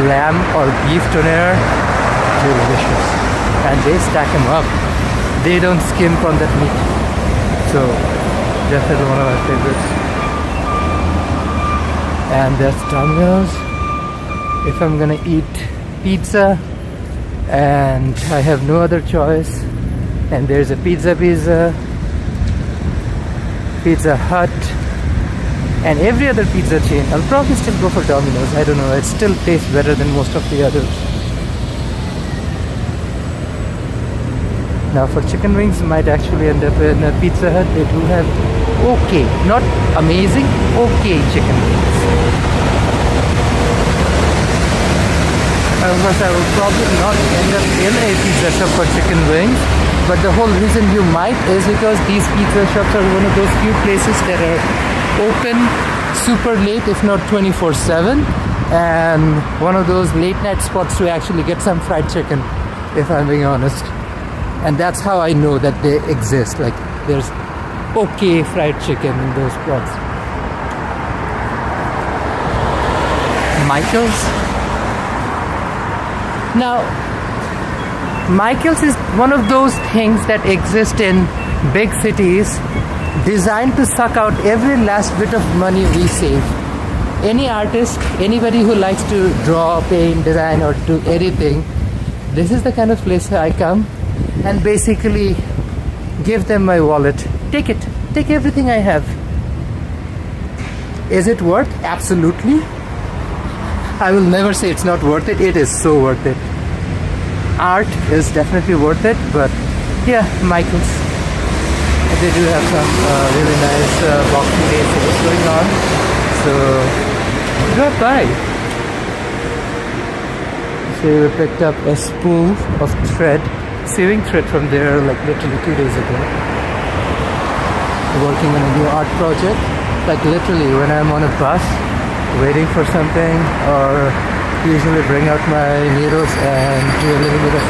lamb or beef donair. Delicious. And they stack them up. They don't skimp on that meat. So definitely one of my favorites. And that's Domino's. If I'm gonna eat pizza and I have no other choice, and there's a Pizza Hut, and every other pizza chain, I'll probably still go for Domino's. I don't know, it still tastes better than most of the others. Now for chicken wings, might actually end up in a Pizza Hut. They do have okay, not amazing, okay chicken wings. Of course, I will probably not end up in a pizza shop for chicken wings, but the whole reason you might is because these pizza shops are one of those few places that are open super late, if not 24/7, and one of those late night spots to actually get some fried chicken, if I'm being honest. And that's how I know that they exist. Like, there's okay fried chicken in those spots. Michael's. Now, Michael's is one of those things that exist in big cities, designed to suck out every last bit of money we save. Any artist, anybody who likes to draw, paint, design, or do anything, this is the kind of place I come and basically give them my wallet. Take it. Take everything I have. Is it worth? Absolutely. I will never say it's not worth it. It is so worth it. Art is definitely worth it, but yeah, Michael's. They do have some really nice Boxing Day sales going on, so drop by. So we picked up a spool of thread, sewing thread from there like literally 2 days ago. Working on a new art project, like literally when I'm on a bus waiting for something, or usually bring out my needles and do a little bit of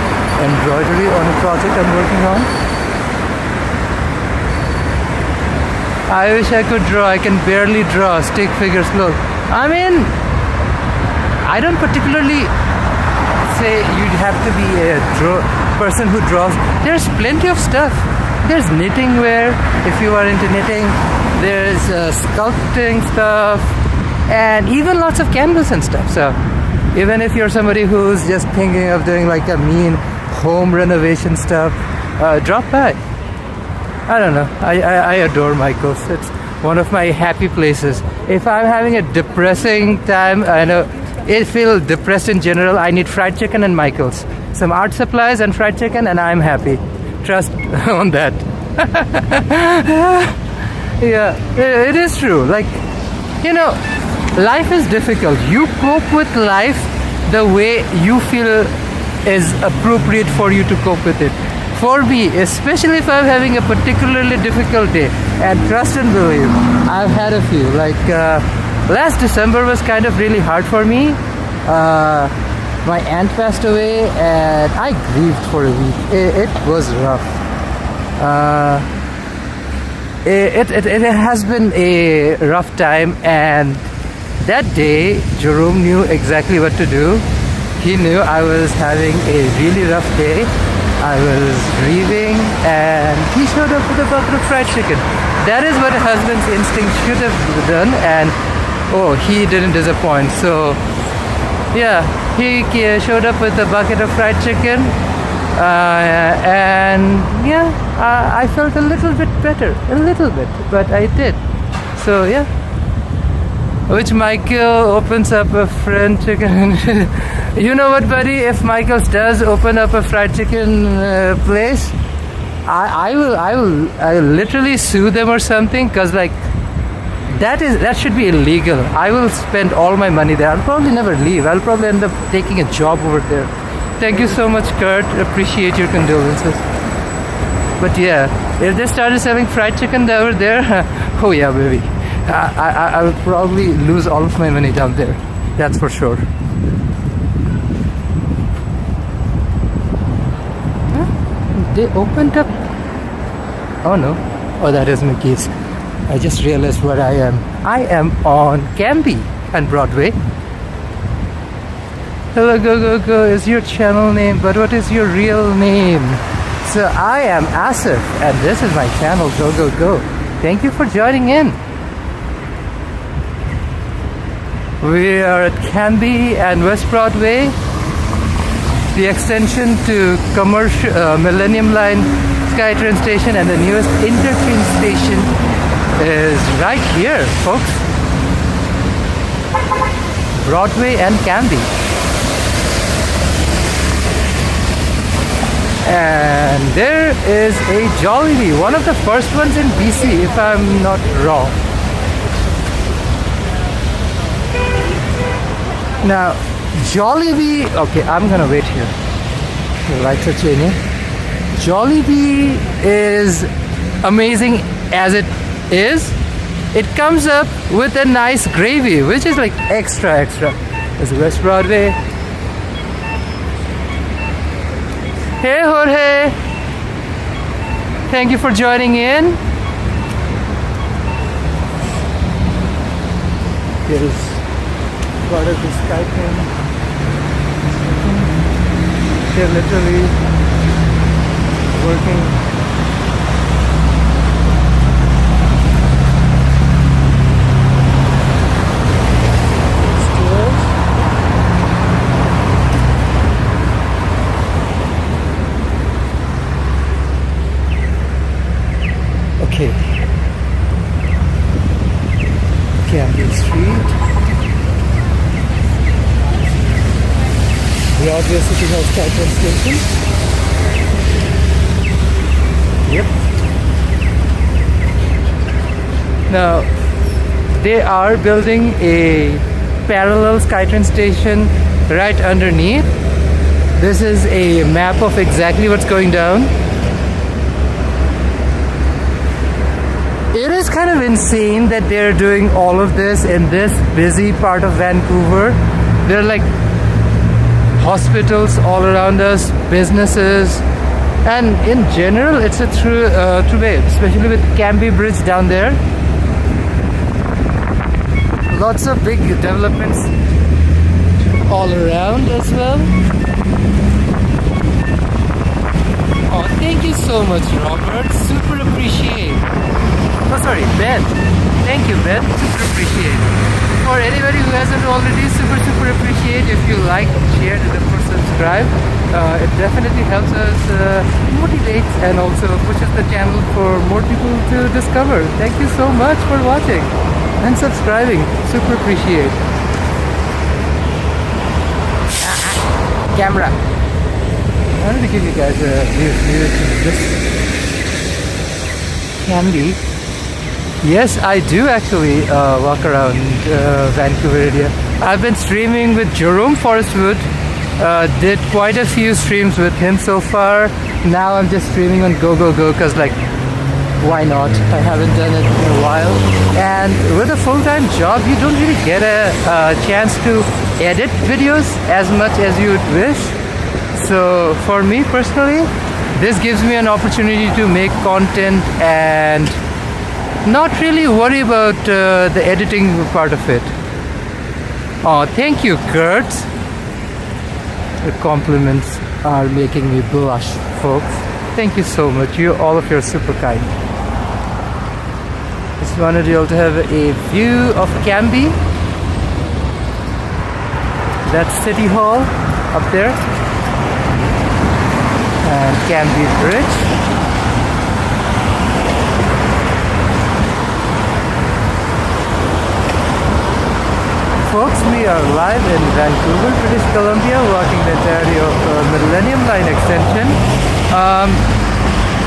embroidery on a project I'm working on. I wish I could draw. I can barely draw stick figures. Look, I mean, I don't particularly say you'd have to be a person who draws. There's plenty of stuff. There's knitting wear if you are into knitting. There's sculpting stuff, and even lots of canvas and stuff. So even if you're somebody who's just thinking of doing like a mean home renovation stuff, drop by. I don't know. I adore Michael's. It's one of my happy places. If I'm having a depressing time, I know I feel depressed in general, I need fried chicken and Michael's. Some art supplies and fried chicken, and I'm happy. Trust on that. Yeah, it is true. Like, you know, life is difficult. You cope with life the way you feel is appropriate for you to cope with it. For me, especially if I'm having a particularly difficult day, and trust and believe, I've had a few. Like last December was kind of really hard for me. My aunt passed away, and I grieved for a week. It was rough. It has been a rough time, and that day Jerome knew exactly what to do. He knew I was having a really rough day. I was grieving, and he showed up with a bucket of fried chicken. That is what a husband's instinct should have done, and oh, he didn't disappoint. So yeah, he showed up with a bucket of fried chicken, and yeah, I felt a little bit better, but I did. So yeah, which Michael opens up a fried chicken. You know what, buddy? If Michael does open up a fried chicken place, I will literally sue them or something, because like that should be illegal. I will spend all my money there. I'll probably never leave. I'll probably end up taking a job over there. Thank you so much, Kurt. Appreciate your condolences. But yeah, if they started selling fried chicken over there, oh yeah, baby, I will probably lose all of my money down there. That's for sure. They opened up. Oh no. Oh, that is Mickey's. I just realized where I am. I am on Canby and Broadway. Hello, go is your channel name, but what is your real name? So I am Asif, and this is my channel, go. Thank you for joining in. We are at Canby and West Broadway. The extension to commercial Millennium Line SkyTrain Station, and the newest interchange station is right here, folks. Broadway and Canby. And there is a Jollibee, one of the first ones in BC, if I'm not wrong. Now, Jollibee, okay, I'm gonna wait here. The lights are changing. Jollibee is amazing as it is. It comes up with a nice gravy, which is like extra. There's West Broadway. Hey Jorge, thank you for joining in. Here's part of the SkyTrain. They're literally working. Stairs. Okay. Canby Street. Broadway City Hall SkyTrain Station. Yep. Now, they are building a parallel SkyTrain station right underneath. This is a map of exactly what's going down. It is kind of insane that they're doing all of this in this busy part of Vancouver. There are like hospitals all around us, businesses, and in general it's a true way, especially with Cambie Bridge down there. Lots of big developments all around as well. Oh, thank you so much, Robert. Super appreciate. Oh, sorry, Ben. Thank you, Ben. Super appreciate. For anybody who hasn't already, super appreciate if you like, share, and of course subscribe. It definitely helps us motivate and also pushes the channel for more people to discover. Thank you so much for watching and subscribing. Super appreciate. Camera. I wanted to give you guys a view to this Cambie. Yes, I do actually walk around Vancouver area. I've been streaming with Jerome Forestwood. Did quite a few streams with him so far. Now I'm just streaming on Go because like, why not? I haven't done it in a while. And with a full-time job, you don't really get a chance to edit videos as much as you would wish. So for me personally, this gives me an opportunity to make content and not really worry about the editing part of it. Oh, thank you, Kurt. The compliments are making me blush, folks. Thank you so much. All of you are super kind. Just wanted you all to have a view of Cambie. That's City Hall up there. And Cambie Bridge. Folks, we are live in Vancouver, British Columbia, walking the entirety of Millennium Line Extension.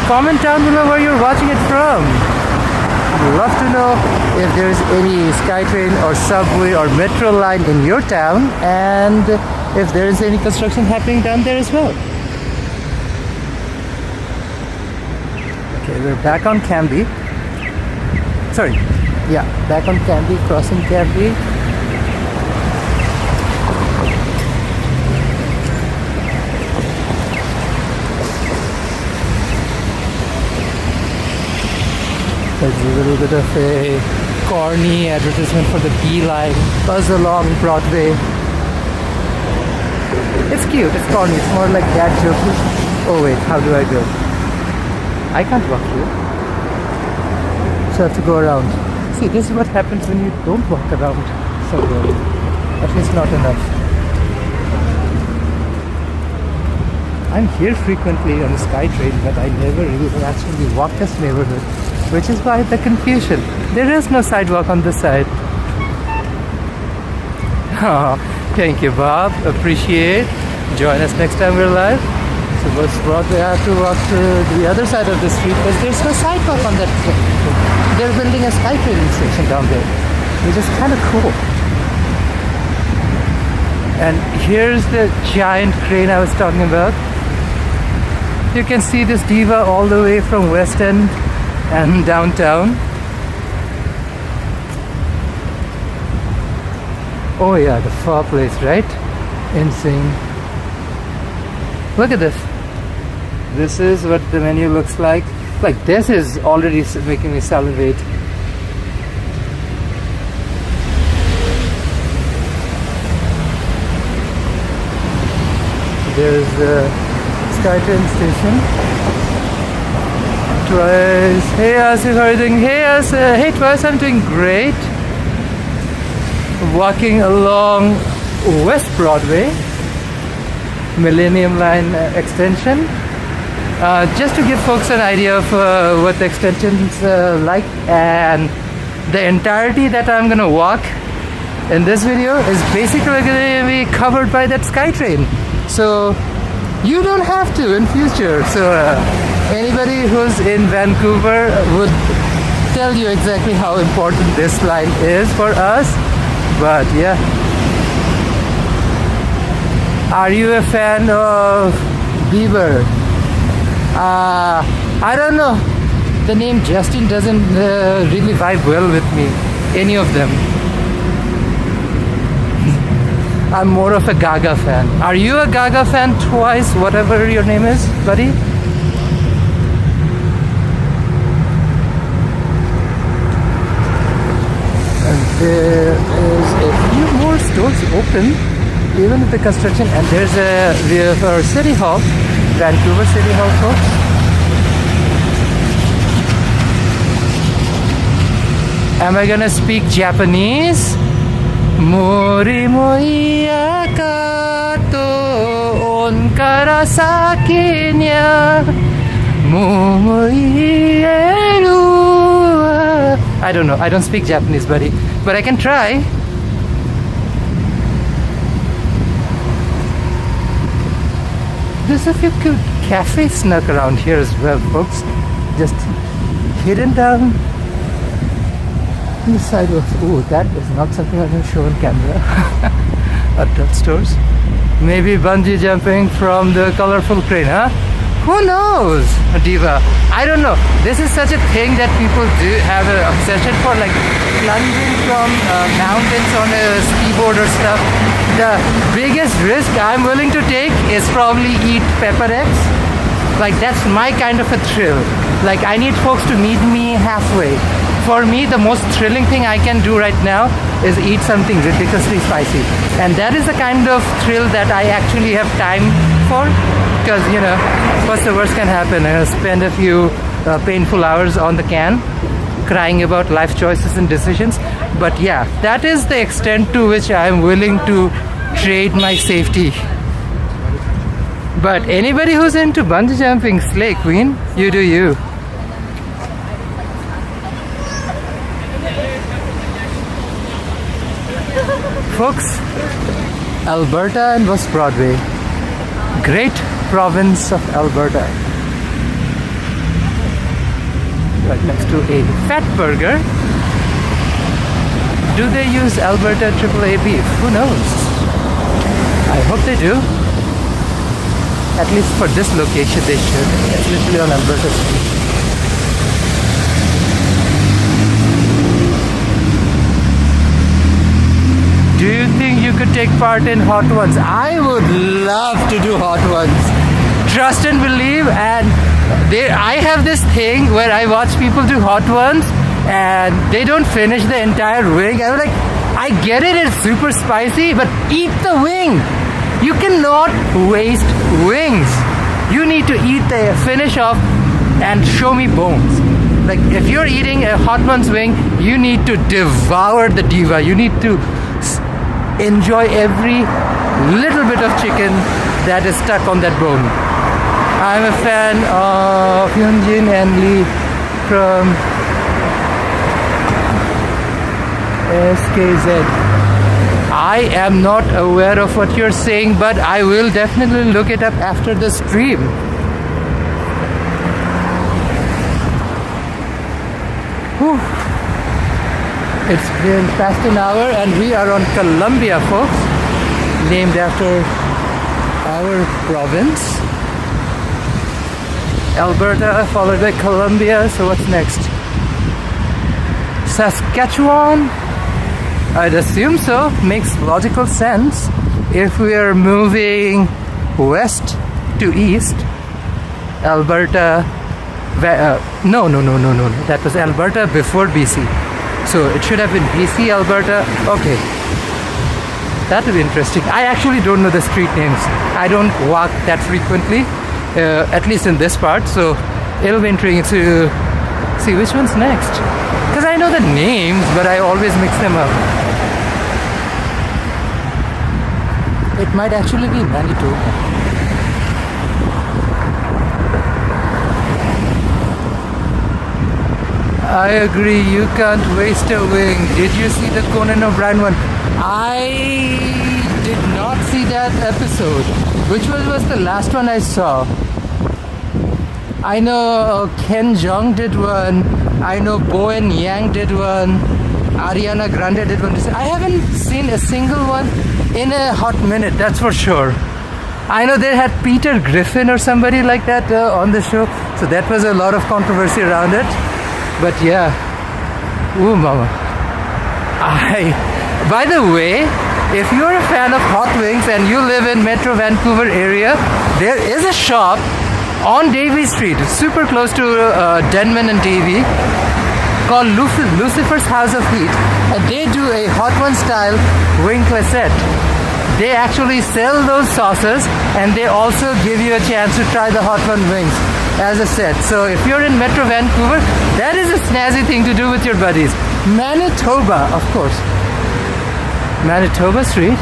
Comment down below where you're watching it from. I'd love to know if there's any SkyTrain or subway or metro line in your town, and if there is any construction happening down there as well. Okay, we're back on Cambie. Sorry, yeah, back on Cambie, crossing Cambie. There's a little bit of a corny advertisement for the B line. Buzz along Broadway. It's cute, it's corny, it's more like that joke. Oh wait, how do I go? I can't walk through. So I have to go around. See, this is what happens when you don't walk around somewhere. At least not enough. I'm here frequently on the SkyTrain, but I never really actually walk this neighborhood. Which is why the confusion. There is no sidewalk on this side. Oh, thank you, Bob. Appreciate. Join us next time we're live. So what's Broadway? I have to walk to the other side of the street because there's no sidewalk on that. They're building a SkyTrain station down there, which is kind of cool. And here's the giant crane I was talking about. You can see this diva all the way from West End and downtown. Oh yeah, the far place, right? Insane. Look at this. This is what the menu looks like. Like, this is already making me salivate. There's the SkyTrain station. Twice. Hey Asif, how are you doing? Hey Asif. Hey Twice, I'm doing great. Walking along West Broadway, Millennium Line Extension. Just to give folks an idea of what the extension's like, and the entirety that I'm gonna walk in this video is basically gonna be covered by that SkyTrain. So you don't have to in future. So anybody who's in Vancouver would tell you exactly how important this line is for us. But yeah. Are you a fan of Bieber? I don't know. The name Justin doesn't really vibe well with me, any of them. I'm more of a Gaga fan. Are you a Gaga fan twice, whatever your name is, buddy? And there is a few more stores open, even with the construction. And there's our City Hall, Vancouver City Hall, folks. Am I gonna speak Japanese? Mori moi akato onkara sakinya momoi eru. I don't know. I don't speak Japanese, buddy, but I can try. There's a few cute cafes snuck around here as well, folks. Just hidden down the side of, oh, that is not something I can show on camera. Adult stores. Maybe bungee jumping from the colorful crane, huh? Who knows, Diva? I don't know. This is such a thing that people do have an obsession for, like plunging from mountains on a skiboard or stuff. The biggest risk I'm willing to take is probably eat pepper eggs. Like, that's my kind of a thrill. Like, I need folks to meet me halfway. For me, the most thrilling thing I can do right now is eat something ridiculously spicy. And that is the kind of thrill that I actually have time for. Because, you know, what's the worst can happen? I'll spend a few painful hours on the can, crying about life choices and decisions. But yeah, that is the extent to which I'm willing to trade my safety. But anybody who's into bungee jumping, slay queen, you do you. Folks, Alberta and West Broadway. Great province of Alberta. Right next to a Fat Burger. Do they use Alberta AAA beef? Who knows? I hope they do. At least for this location they should. It's literally on Alberta Street. Do you think you could take part in Hot Ones? I would love to do Hot Ones. Trust and believe. And I have this thing where I watch people do Hot Ones and they don't finish the entire wing. I'm like, I get it, it's super spicy, but eat the wing. You cannot waste wings. You need to eat the finish off and show me bones. Like, if you're eating a Hot Ones wing, you need to devour the diva. You need to enjoy every little bit of chicken that is stuck on that bone. I'm a fan of Hyunjin and Lee from SKZ. I am not aware of what you're saying, but I will definitely look it up after the stream. Whew. It's been past an hour and we are on Columbia, folks, named after our province. Alberta followed by Columbia, so what's next? Saskatchewan? I'd assume so. Makes logical sense. If we are moving west to east, Alberta, no. That was Alberta before BC. So it should have been BC, Alberta. Okay. That would be interesting. I actually don't know the street names. I don't walk that frequently, at least in this part. So it'll be intriguing to see which one's next. Because I know the names, but I always mix them up. It might actually be Manitoba. I agree, you can't waste a wing. Did you see the Conan O'Brien one? I did not see that episode. Which one was the last one I saw? I know Ken Jeong did one. I know Bowen Yang did one. Ariana Grande did one. I haven't seen a single one in a hot minute, that's for sure. I know they had Peter Griffin or somebody like that on the show, so that was a lot of controversy around it. But yeah, ooh mama. By the way, if you're a fan of hot wings and you live in Metro Vancouver area, there is a shop on Davie Street, super close to Denman and Davie, called Lucifer's House of Heat, and they do a hot one style wing cassette. They actually sell those sauces, and they also give you a chance to try the hot one wings as a set. So if you're in Metro Vancouver, that is a snazzy thing to do with your buddies. Manitoba, of course. Manitoba Street.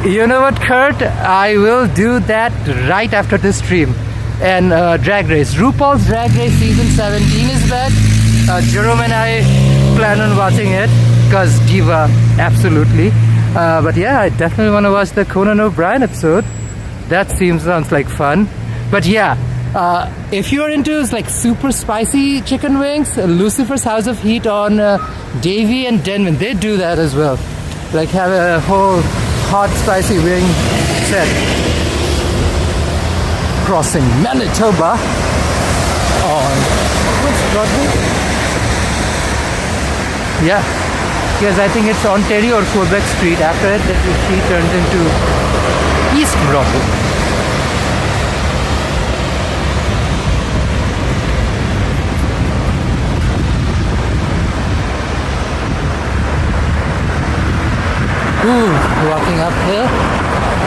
You know what, Kurt? I will do that right after this stream. And Drag Race. RuPaul's Drag Race season 17 is back. Jerome and I plan on watching it because Diva, absolutely. But yeah, I definitely want to watch the Conan O'Brien episode. That sounds like fun. But yeah, if you're into like super spicy chicken wings, Lucifer's House of Heat on Davie and Denman, they do that as well. Like have a whole hot spicy wing set. Crossing Manitoba on what's Broadway? Yeah, because I think it's Ontario or Quebec Street. After it, that street turns into East Broadway. Ooh, walking uphill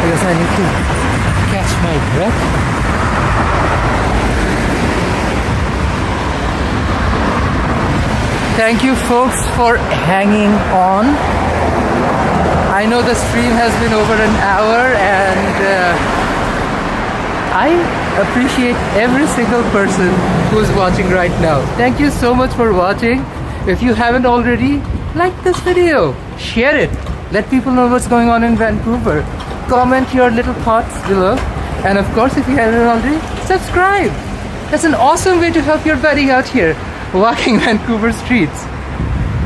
because I need to catch my breath. Thank you folks for hanging on. I know the stream has been over an hour, and I appreciate every single person who's watching right now. Thank you so much for watching. If you haven't already, like this video, share it, let people know what's going on in Vancouver. Comment your little thoughts below, and of course if you haven't already, subscribe. That's an awesome way to help your buddy out here walking Vancouver streets,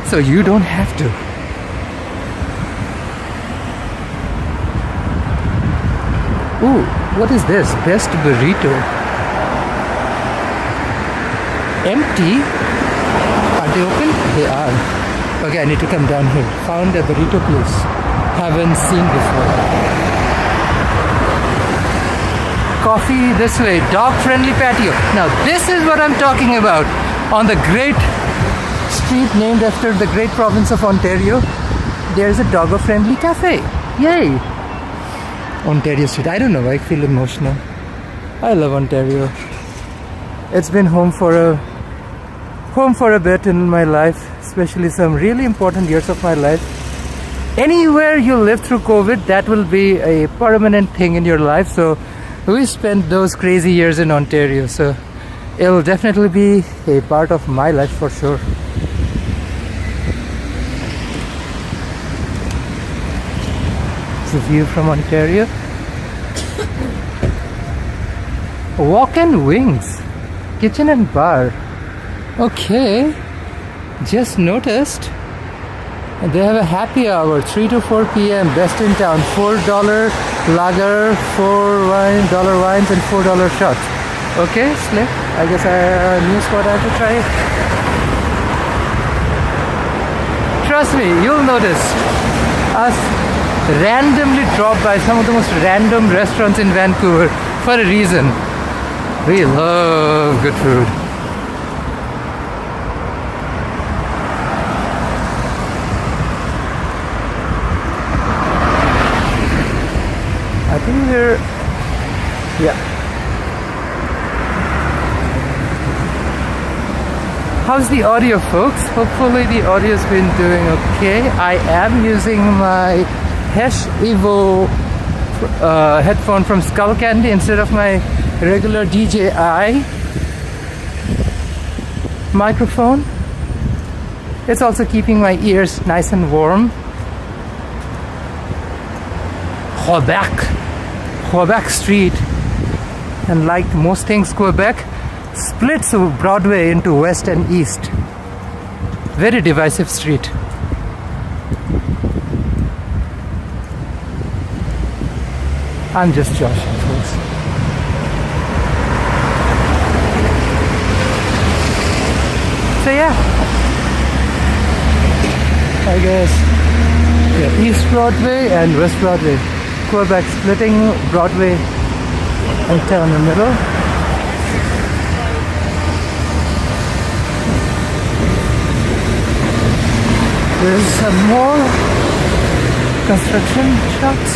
so you don't have to. Ooh, what is this? Best burrito. Empty? Are they open? They are. Okay, I need to come down here. Found a burrito place. Haven't seen before. Coffee this way. Dog-friendly patio. Now this is what I'm talking about. On the great street named after the great province of Ontario, there's a doggo-friendly cafe. Yay! Ontario Street. I don't know, I feel emotional. I love Ontario. It's been home for a bit in my life, especially some really important years of my life. Anywhere you live through COVID, that will be a permanent thing in your life. So we spent those crazy years in Ontario. So it'll definitely be a part of my life for sure. It's a view from Ontario. Walk-in Wings, kitchen and bar. Okay, just noticed they have a happy hour 3 to 4 p.m. Best in town. $4 lager, $4 wines, and $4 shots. Okay, slip. I guess a new spot I have to try. Trust me, you'll notice us randomly drop by some of the most random restaurants in Vancouver for a reason. We love good food. I think we're, yeah. How's the audio, folks? Hopefully the audio's been doing okay. I am using my Hesh Evo headphone from Skull Candy instead of my regular DJI microphone. It's also keeping my ears nice and warm. Quebec Street, and like most things Quebec, splits Broadway into west and east. Very divisive street. I'm just joshing, folks. So yeah, I guess East Broadway and West Broadway. Quebec splitting Broadway and down the middle. There's some more construction shops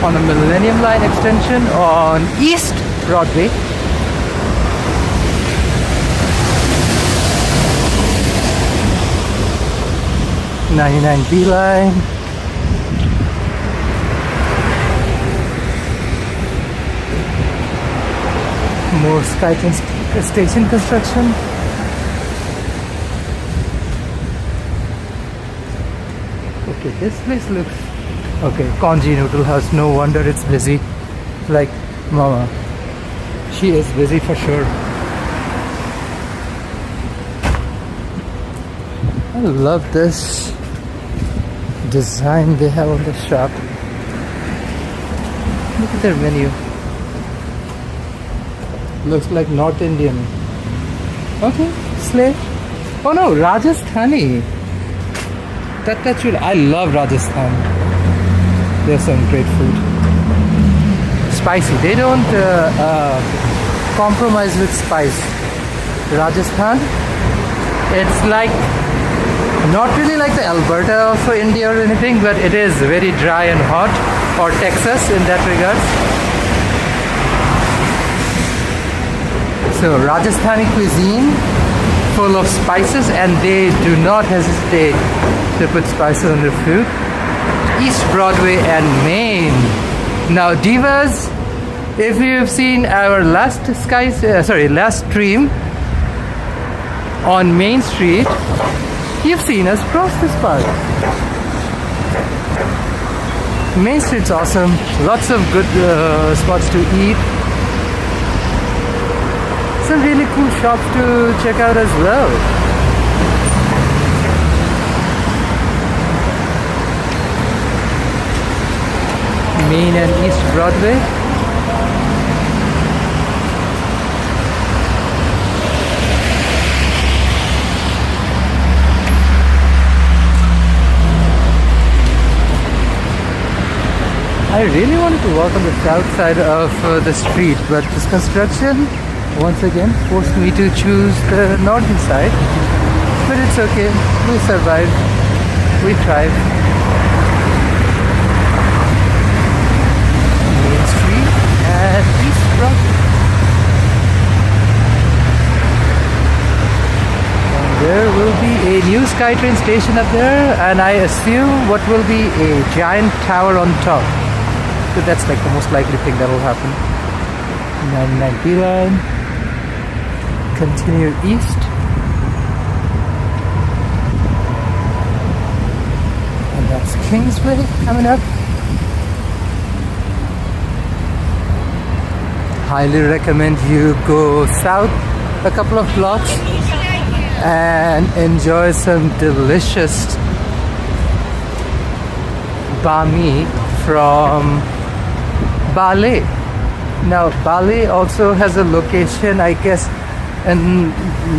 on the Millennium Line Extension on East Broadway. '99 B line. More SkyTrain station construction. Okay, this place looks okay. Congee Noodle House. No wonder it's busy. Like Mama, she is busy for sure. I love this design they have on the shop. Look at their menu. Looks like North Indian. Okay, slay. Oh no, Rajasthani. That should. I love Rajasthan. There's some great food. Spicy. They don't compromise with spice. Rajasthan. It's like not really like the Alberta of India or anything, but it is very dry and hot, or Texas in that regard. So Rajasthani cuisine, full of spices, and they do not hesitate to put spices on their food. East Broadway and Main. Now Divas, if you've seen our last stream on Main Street, you've seen us cross this part. Main Street's awesome. Lots of good spots to eat. Some really cool shops to check out as well. Main and East Broadway. I really wanted to walk on the south side of the street, but this construction once again forced me to choose the northern side. But it's okay, we survive, we thrive. Main Street and East Broadway. And there will be a new SkyTrain station up there, and I assume what will be a giant tower on top. So that's like the most likely thing that will happen. 99 B line. Continue east. And that's Kingsway coming up. Highly recommend you go south a couple of blocks and enjoy some delicious bami from Bale. Now Bale also has a location, I guess, in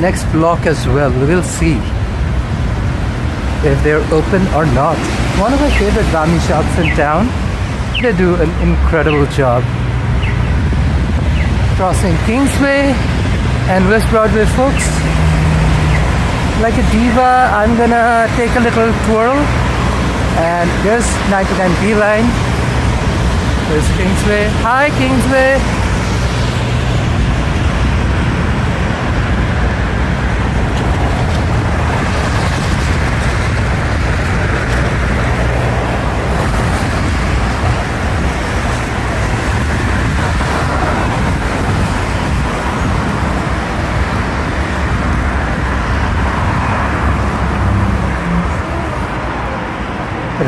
next block as well. We'll see if they're open or not. One of my favorite bami shops in town. They do an incredible job. Crossing Kingsway and West Broadway, folks. Like a diva, I'm gonna take a little twirl. And there's 99 B line. There's Kingsway. Hi, Kingsway.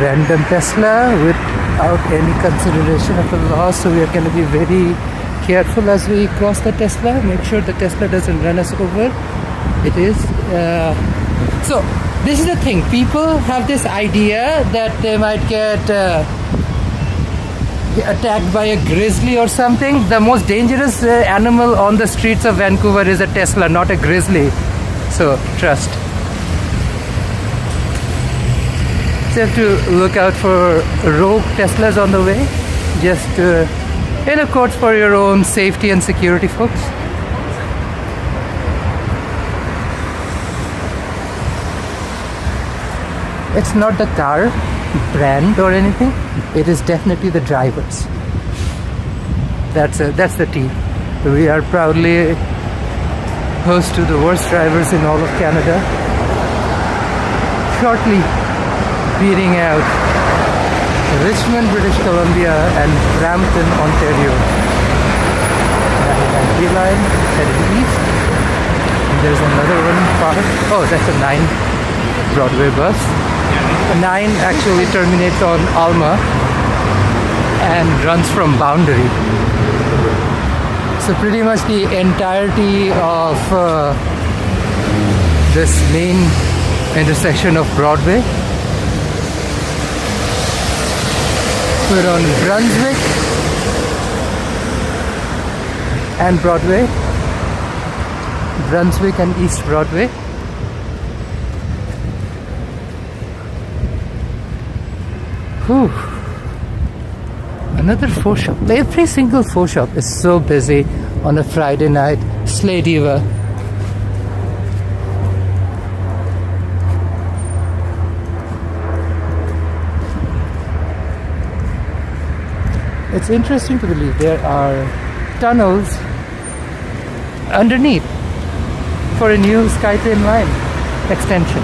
Random Tesla without any consideration of the law, so we are going to be very careful as we cross the Tesla. Make sure the Tesla doesn't run us over. It is so this is the thing, people have this idea that they might get attacked by a grizzly or something. The most dangerous animal on the streets of Vancouver is a Tesla, not a grizzly. So trust. So you have to look out for rogue Teslas on the way. Just in accordance for your own safety and security, folks. It's not the car brand or anything. It is definitely the drivers. That's the tea. We are proudly host to the worst drivers in all of Canada. Shortly beating out Richmond, British Columbia and Brampton, Ontario. And line heading east. And there's another one parked. Oh, that's a 9 Broadway bus. 9 actually terminates on Alma and runs from Boundary. So pretty much the entirety of this main intersection of Broadway. We're on Brunswick and Broadway. Brunswick and East Broadway. Whew. Another faux shop. Every single faux shop is so busy on a Friday night. Slay Diva. It's interesting to believe there are tunnels underneath for a new SkyTrain line extension.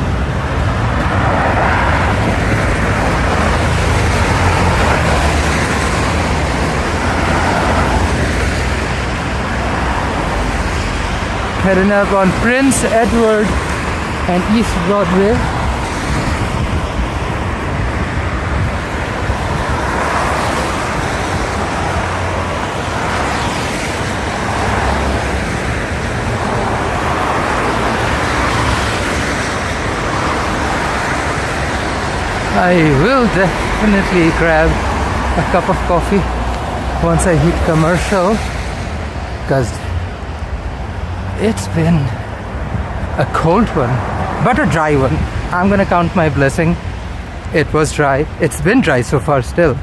Heading up on Prince Edward and East Broadway. I will definitely grab a cup of coffee once I hit commercial, because it's been a cold one, but a dry one. I'm gonna count my blessing. It was dry. It's been dry so far still.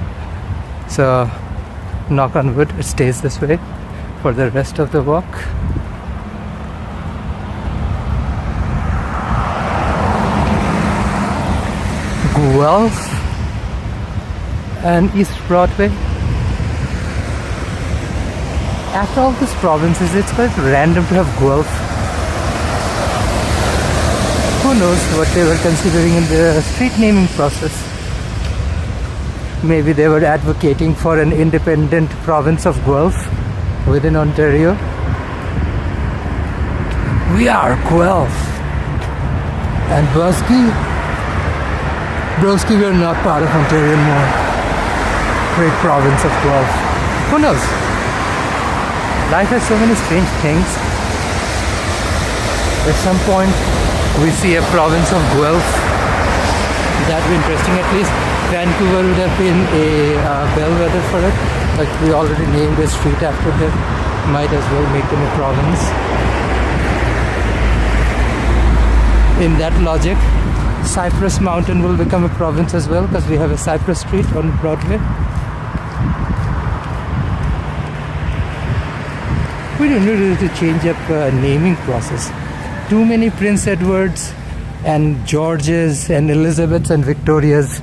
So, knock on wood, it stays this way for the rest of the walk. Guelph and East Broadway. After all these provinces, it's quite random to have Guelph. Who knows what they were considering in the street naming process. Maybe they were advocating for an independent province of Guelph within Ontario. We are Guelph. And Broski, we're not part of Ontario anymore. Great province of Guelph. Who knows? Life has so many strange things. At some point, we see a province of Guelph. That would be interesting. At least Vancouver would have been a bellwether for it. Like we already named a street after them. Might as well make them a province. In that logic, Cypress Mountain will become a province as well, because we have a Cypress Street on Broadway. We don't need to change up naming process. Too many Prince Edwards and Georges and Elizabeths and Victorias.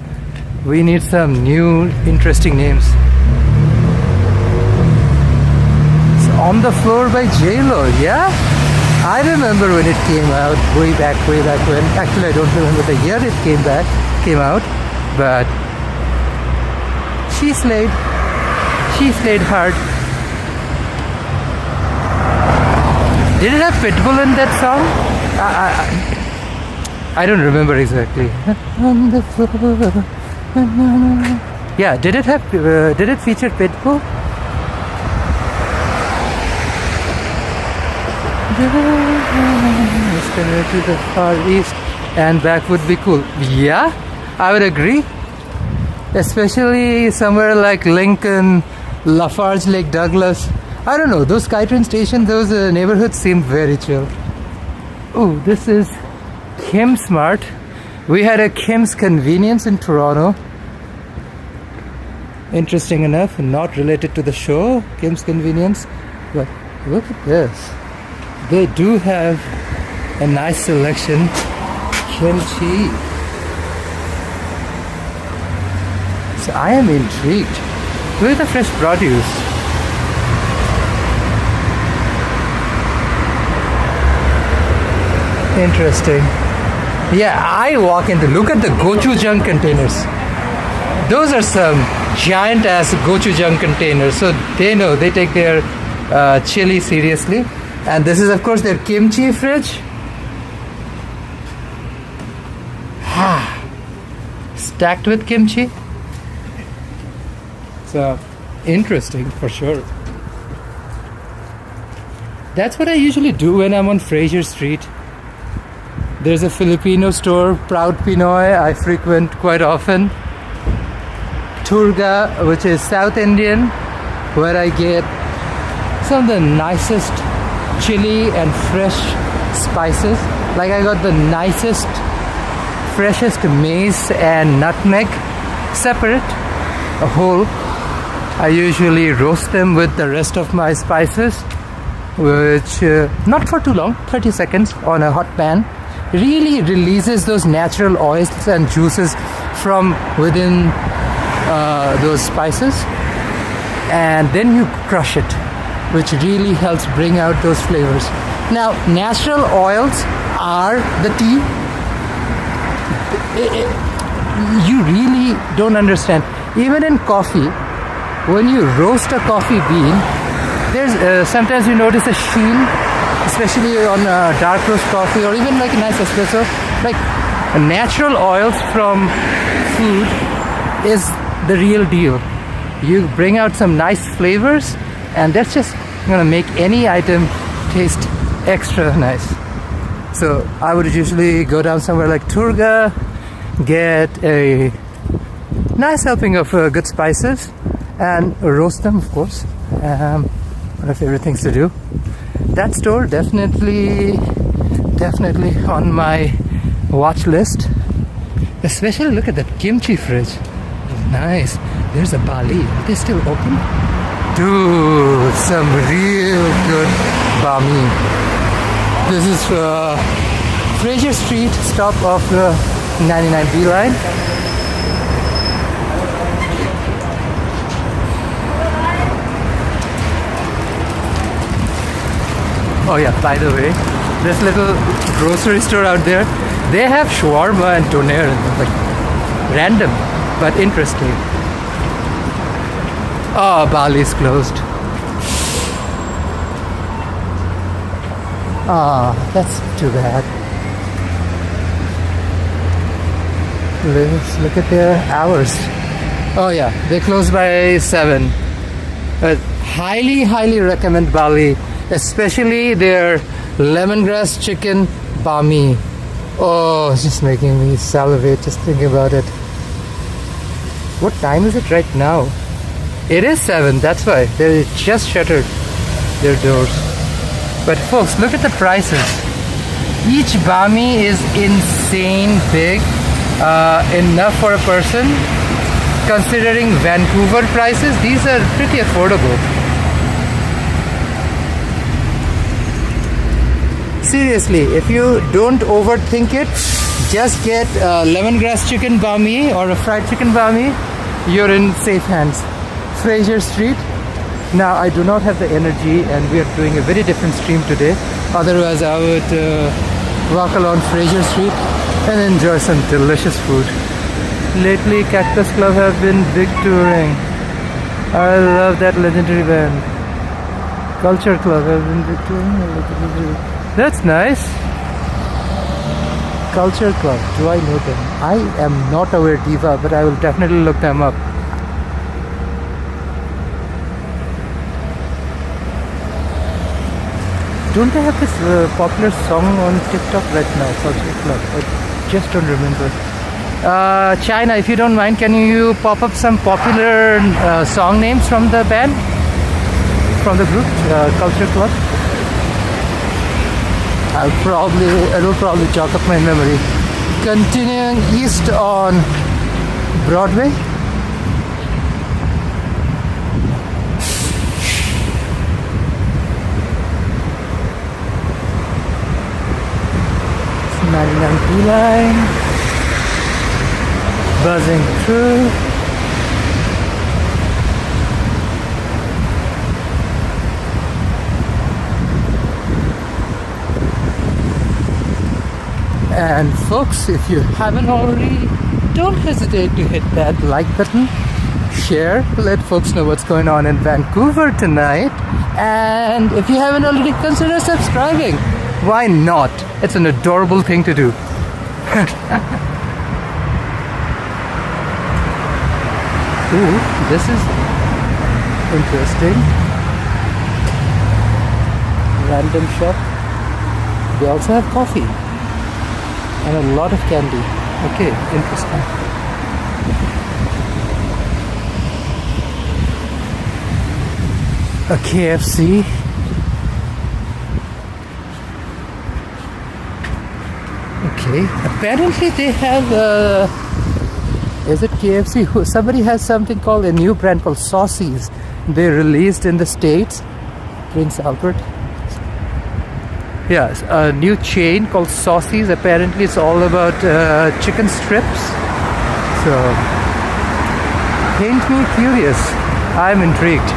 We need some new interesting names. It's On the Floor by J-Lo, yeah? I remember when it came out way back when. Actually, I don't remember the year it came out, but she slayed hard. Did it have Pitbull in that song? I don't remember exactly. On the floor. Yeah, did it feature Pitbull? To the far east and back would be cool. Yeah, I would agree. especially somewhere like Lincoln, Lafarge, Lake Douglas. I don't know, those SkyTrain stations, those neighborhoods seem very chill. Oh, this is Kim's Mart. We had a Kim's Convenience in Toronto. Interesting enough, not related to the show, Kim's Convenience. But look at this. They do have a nice selection. Kimchi. So I am intrigued. Look at the fresh produce. Interesting. Yeah, I walk into, look at the gochujang containers. Those are some giant ass gochujang containers. So they know, they take their chili seriously. And this is of course their kimchi fridge. Stacked with kimchi. So interesting for sure. That's what I usually do when I'm on Fraser Street. There's a Filipino store, Proud Pinoy, I frequent quite often. Turga, which is South Indian, where I get some of the nicest chili and fresh spices. Like I got the nicest, freshest mace and nutmeg separate, a whole. I usually roast them with the rest of my spices, which not for too long, 30 seconds on a hot pan. Really releases those natural oils and juices from within those spices, and then you crush it, which really helps bring out those flavors. Now, natural oils are the tea. You really don't understand. Even in coffee, when you roast a coffee bean, there's sometimes you notice a sheen, especially on dark roast coffee or even like a nice espresso. Like natural oils from food is the real deal. You bring out some nice flavors, and that's just gonna make any item taste extra nice. So I would usually go down somewhere like Turga, get a nice helping of good spices and roast them, of course. One of my favorite things to do. That store definitely on my watch list. Especially look at that kimchi fridge. Nice. There's a Bali. Are they still open? Dude, some real good bami. This is Fraser Street, stop of the 99B line. Oh yeah, by the way, this little grocery store out there, they have shawarma and doner, like random but interesting. Oh, Bali's closed. Ah, that's too bad. Let's look at their hours. Oh yeah, they close by 7. Highly recommend Bali, especially their lemongrass chicken bami. Oh, it's just making me salivate just thinking about it. What time is it right now? It is 7, that's why. They just shuttered their doors. But folks, look at the prices. Each bami is insane big. Enough for a person. Considering Vancouver prices, these are pretty affordable. Seriously, if you don't overthink it, just get lemongrass chicken bami or a fried chicken bami. You're in safe hands. Fraser Street. Now I do not have the energy, and we are doing a very different stream today. Otherwise I would walk along Fraser Street and enjoy some delicious food. Lately Cactus Club have been big touring. I love that legendary band. Culture Club have been big touring. That's nice. Culture Club, do I know them? I am not aware Diva, but I will definitely look them up. Don't they have this popular song on TikTok right now, Culture Club? I just don't remember. China, if you don't mind, can you pop up some popular song names from the band, from the group, Culture Club? It'll probably jog up my memory. Continuing east on Broadway. Millennium Line buzzing through. And folks, if you haven't already, don't hesitate to hit that like button, share, let folks know what's going on in Vancouver tonight. And if you haven't already, consider subscribing. Why not? It's an adorable thing to do. Ooh, this is interesting. Random shop. They also have coffee and a lot of candy. Okay, interesting. A KFC. Okay, apparently they have is it KFC? Somebody has something called a new brand called Saucies. They released in the States, Prince Albert. Yes, a new chain called Saucies. Apparently it's all about chicken strips. So, paint me curious. I'm intrigued.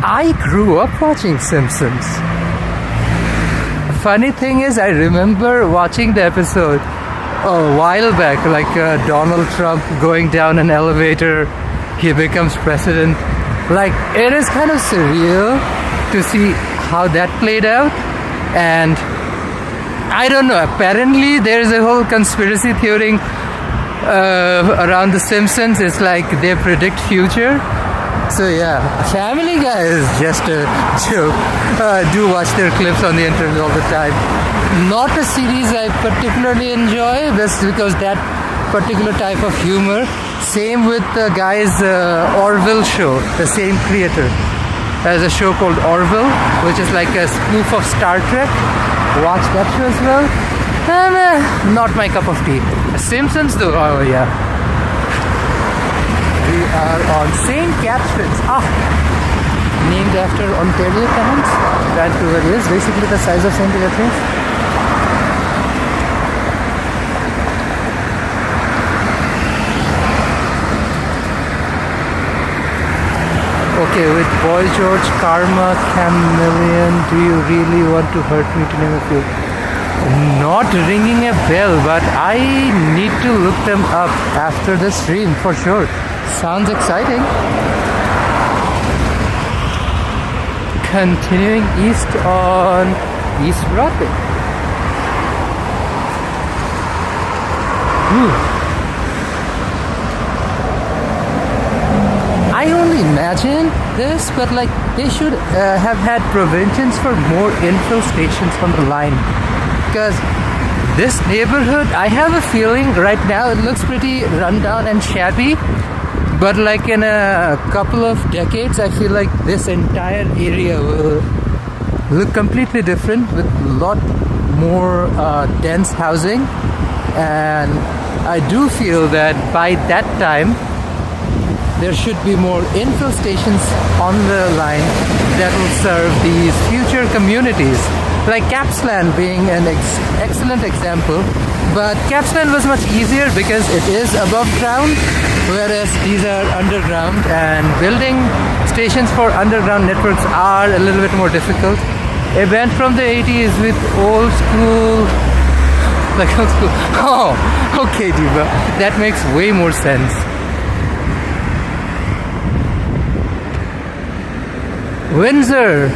I grew up watching Simpsons. Funny thing is, I remember watching the episode a while back, like Donald Trump going down an elevator, he becomes president. Like, it is kind of surreal to see how that played out. And I don't know, apparently there's a whole conspiracy theory around the Simpsons. It's like they predict future. So yeah, Family Guy is just a joke. Do watch their clips on the internet all the time. Not a series I particularly enjoy, just because that particular type of humor. Same with the guy's Orville show, the same creator. There's a show called Orville, which is like a spoof of Star Trek. Watch that show as well. Not my cup of tea. Simpsons though, oh yeah. We are on St. Catharines. Named after Ontario towns. Vancouver is basically the size of St. Catharines. Okay, with Boy George, Karma, Chameleon, Do You Really Want to Hurt Me, to name a few. Not ringing a bell, but I need to look them up after the stream for sure. Sounds exciting. Continuing east on East Broadway. I only imagine this, but like they should have had provisions for more infill stations on the line. Because this neighborhood, I have a feeling right now it looks pretty rundown and shabby. But like in a couple of decades, I feel like this entire area will look completely different with a lot more dense housing. And I do feel that by that time, there should be more infill stations on the line that will serve these future communities. Like Capsland being an excellent example. But Capsland was much easier because it is above ground, whereas these are underground, and building stations for underground networks are a little bit more difficult. A band from the 80s with old school, like old school. Oh, okay, Diva. That makes way more sense. Windsor.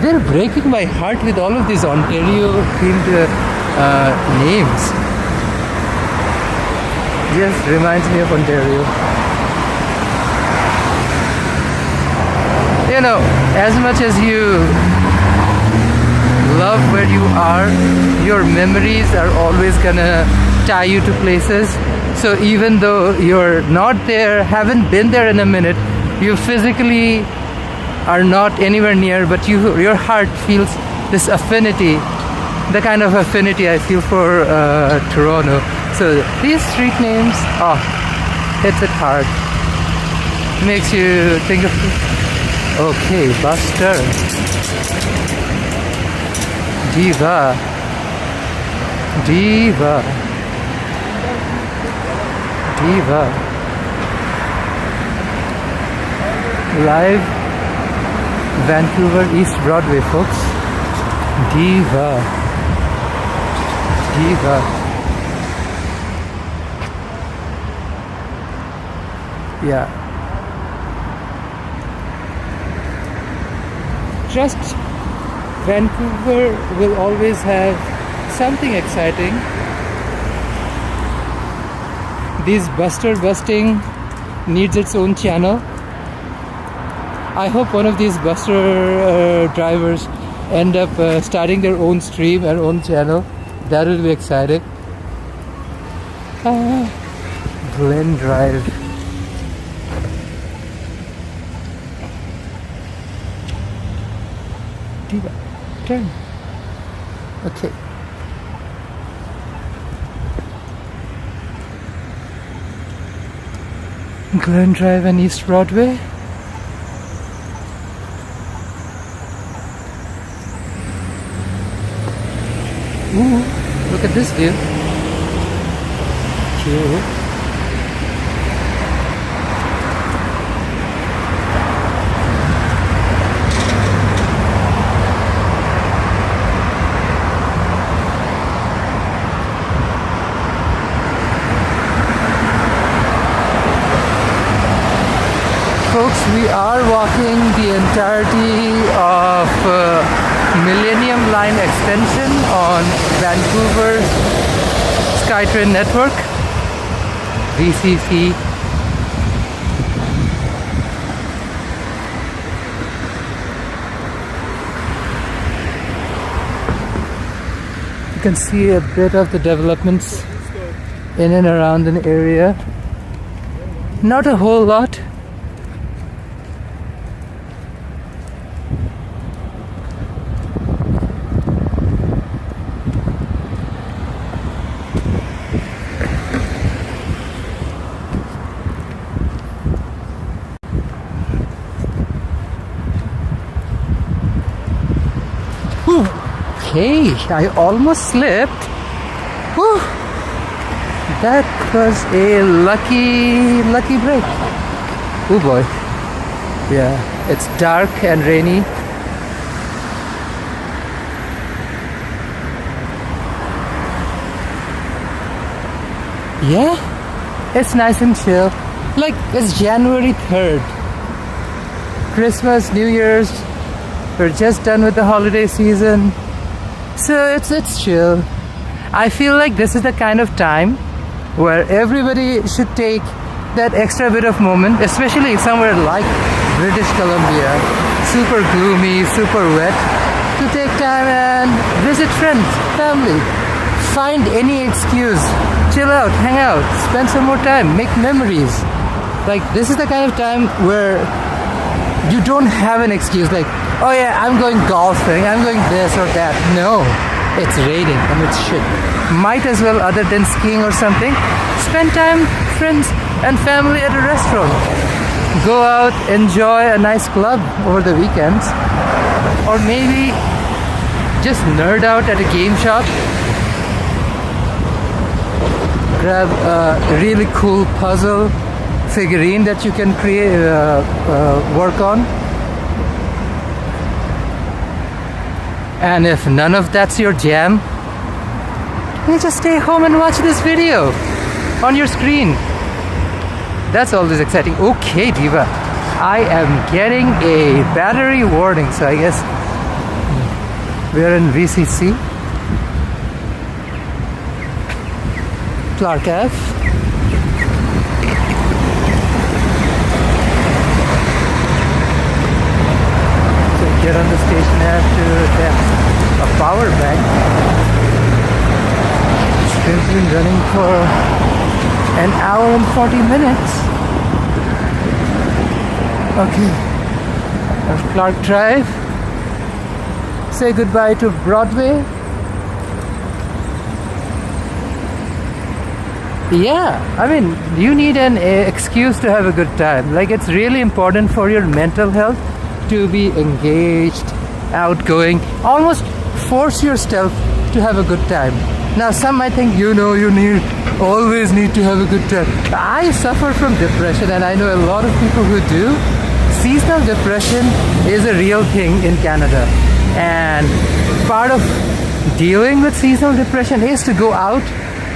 They're breaking my heart with all of these Ontario-themed names. Just reminds me of Ontario. You know, as much as you love where you are, your memories are always gonna tie you to places. So even though you're not there, haven't been there in a minute, you physically are not anywhere near, but your heart feels this affinity, the kind of affinity I feel for Toronto. So these street names, hits it hard. Makes you think of, okay, Buster, Diva, live Vancouver East Broadway, folks. Diva. Yeah. Just Vancouver will always have something exciting. This Buster busting needs its own channel. I hope one of these Buster drivers end up starting their own stream, their own channel. That will be exciting. Glen Drive. Diva, turn. Okay. Glen Drive and East Broadway. Ooh, look at this view. Cute. Folks, we are walking the entirety of Millennium Line Extension on Vancouver's SkyTrain network, VCC. You can see a bit of the developments in and around an area. Not a whole lot. Okay, I almost slipped. Whew. That was a lucky break. Oh boy. Yeah, it's dark and rainy. Yeah, it's nice and chill. Like, it's January 3rd. Christmas, New Year's. We're just done with the holiday season. So it's chill. I feel like this is the kind of time where everybody should take that extra bit of moment, especially somewhere like British Columbia, super gloomy, super wet, to take time and visit friends, family, find any excuse, chill out, hang out, spend some more time, make memories. Like, this is the kind of time where you don't have an excuse like, oh yeah, I'm going golfing, I'm going this or that. No, it's raining and it's shit. Might as well, other than skiing or something, spend time, friends and family at a restaurant. Go out, enjoy a nice club over the weekends. Or maybe just nerd out at a game shop. Grab a really cool puzzle figurine that you can create, work on. And if none of that's your jam, you just stay home and watch this video on your screen. That's always exciting. Okay, Diva, I am getting a battery warning, so I guess We are in VCC. Clark Ave. So get on the station, I have to get a power bank. This train's been running for an hour and 40 minutes. Okay, there's Clark Drive. Say goodbye to Broadway. Yeah, I mean, you need an excuse to have a good time. Like, it's really important for your mental health to be engaged, outgoing, almost force yourself to have a good time. Now, some might think, you always need to have a good time. I suffer from depression, and I know a lot of people who do. Seasonal depression is a real thing in Canada, and part of dealing with seasonal depression is to go out,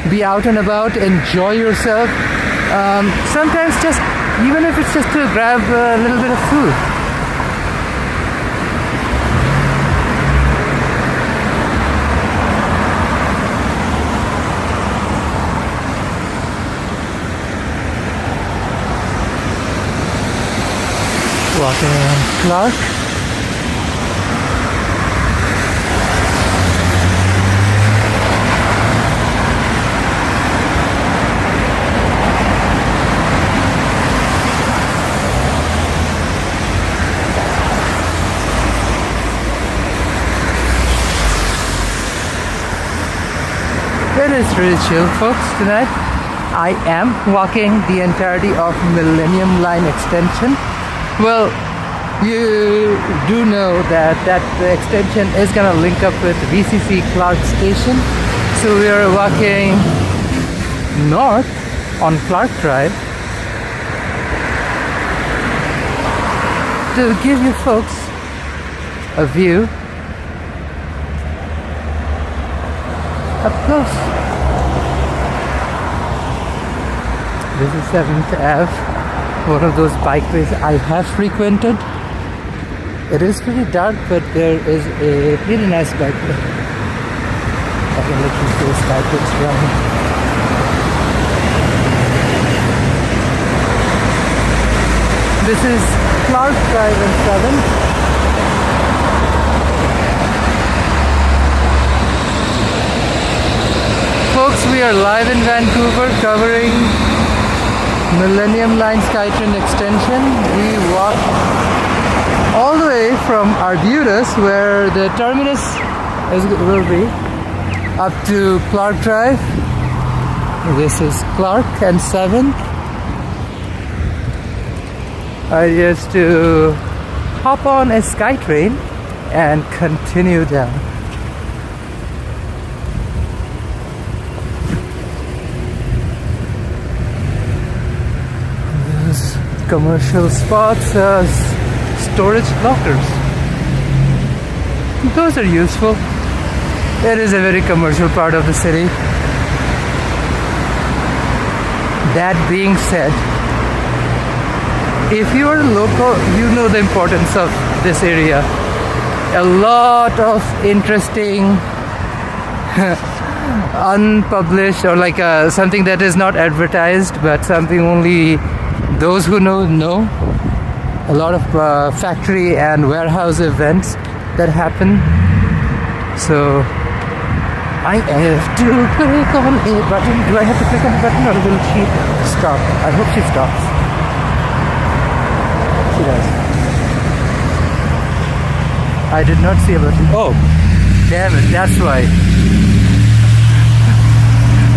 be out and about, enjoy yourself. Sometimes just, even if it's just to grab a little bit of food. Walking around Clark. It is really chill, folks, tonight. I am walking the entirety of Millennium Line Extension. Well, you do know that the extension is going to link up with VCC Clark Station. So we are walking north on Clark Drive to give you folks a view up close. This is 7th Ave. One of those bikeways I have frequented. It is pretty dark, but there is a really nice bikeway. I can let you see the bikeways running. This is Clark Drive and 7th. Folks, we are live in Vancouver covering Millennium Line SkyTrain Extension. We walk all the way from Arbutus, where the terminus will be, up to Clark Drive. This is Clark and 7th. I used to hop on a SkyTrain and continue down. Commercial spots, storage lockers. Those are useful. It is a very commercial part of the city. That being said, if you are local, you know the importance of this area. A lot of interesting unpublished, or like something that is not advertised, but something only those who know. A lot of factory and warehouse events that happen. So I have to click on a button. Do I have to click on a button, or will she stop? I hope she stops. She does. I did not see a button. Oh, damn it, that's why.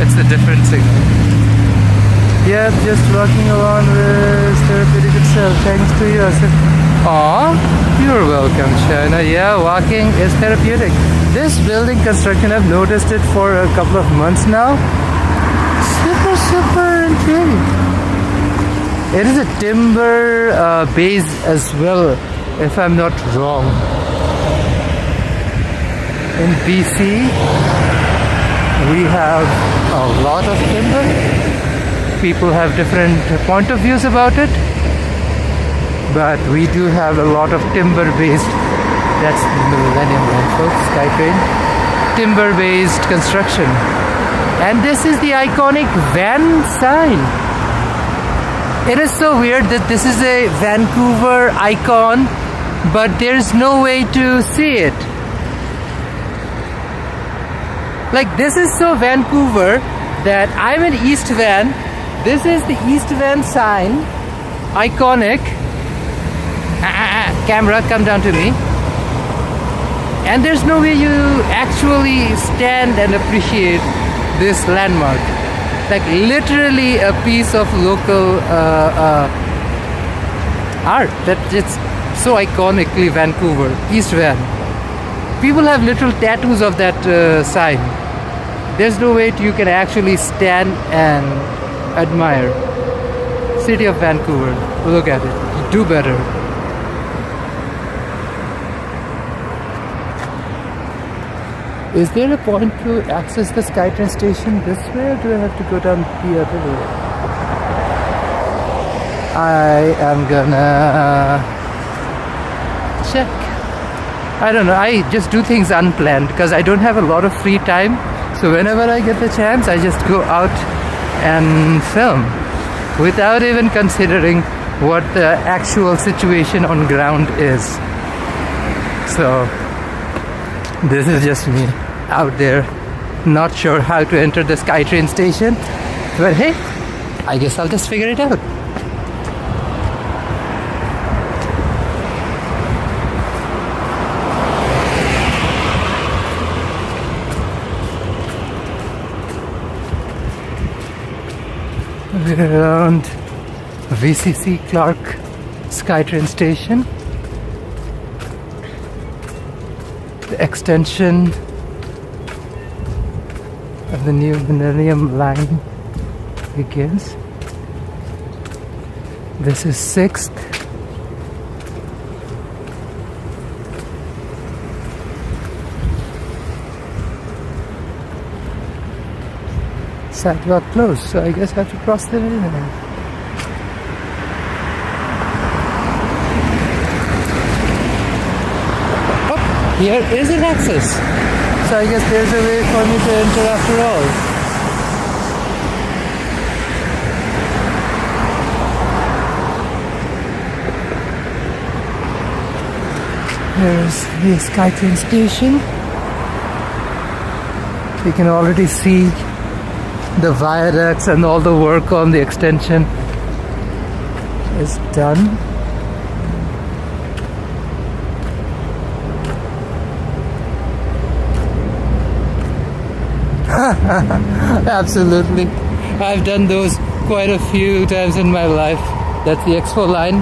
It's a different signal. Yeah, just walking around with therapeutic itself. Thanks to you, Asif. Aw, you're welcome, China. Yeah, walking is therapeutic. This building construction, I've noticed it for a couple of months now. Super intriguing. It is a timber base as well, if I'm not wrong. In BC, we have a lot of timber. People have different point of views about it, but we do have a lot of timber-based That's Millennium Line, folks. SkyTrain. Timber-based construction. And this is the iconic van sign. It is so weird that this is a Vancouver icon, but there's no way to see it. Like, this is so Vancouver that I'm in East Van. This is the East Van sign. Iconic. Camera, come down to me. And there's no way you actually stand and appreciate this landmark. Like, literally a piece of local art that it's so iconically Vancouver. East Van. People have literal tattoos of that sign. There's no way you can actually stand and admire. City of Vancouver. Look at it. Do better. Is there a point to access the SkyTrain station this way, or do I have to go down the other way? I am gonna check. I don't know. I just do things unplanned because I don't have a lot of free time. So whenever I get the chance, I just go out and film without even considering what the actual situation on ground is. So this is just me out there, not sure how to enter the SkyTrain station, but hey, I guess I'll just figure it out. We're around VCC Clark SkyTrain station. The extension of the new Millennium Line begins. This is 6th. Sidewalk closed, so I guess I have to cross the river. Here is an access, so I guess there's a way for me to enter after all. Here's the SkyTrain station. You can already see the viaducts and all the work on the extension is done. Absolutely. I've done those quite a few times in my life. That's the Expo line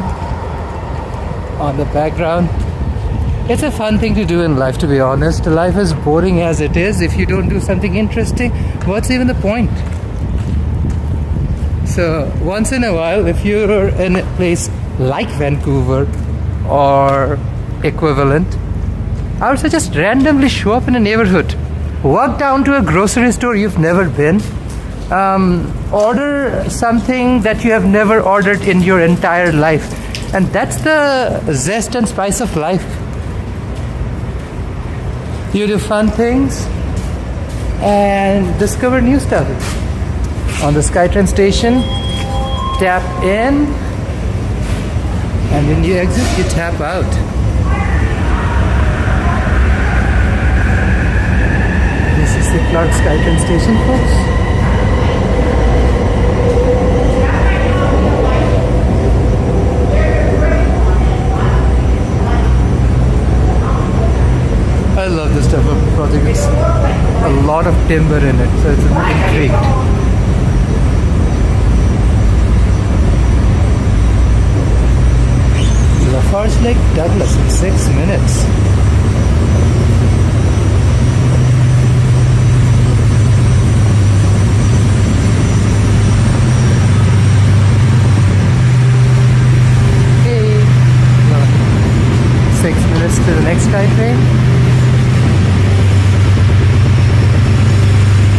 on the background. It's a fun thing to do in life, to be honest. Life is boring as it is. If you don't do something interesting, what's even the point? So once in a while, if you're in a place like Vancouver or equivalent, I would suggest randomly show up in a neighborhood. Walk down to a grocery store you've never been. Order something that you have never ordered in your entire life. And that's the zest and spice of life. You do fun things and discover new stuff. On the SkyTrain station, tap in, and when you exit, you tap out. This is the Clark SkyTrain station, folks. I love this type of project. It's a lot of timber in it, so it's intrigued. Lafarge Lake, Douglas in 6 minutes. Okay, 6 minutes to the next SkyTrain.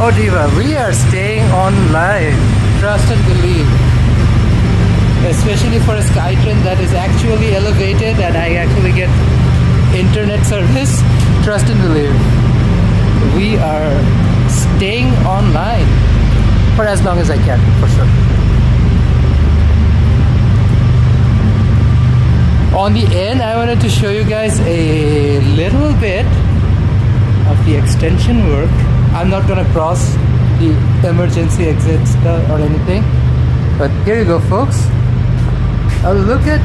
Oh Diva, we are staying online. Trust and believe. Especially for a SkyTrain that is actually elevated and I actually get internet service. Trust and believe. We are staying online for as long as I can, for sure. On the end, I wanted to show you guys a little bit of the extension work. I'm not gonna cross the emergency exits or anything, but here you go, folks. A look at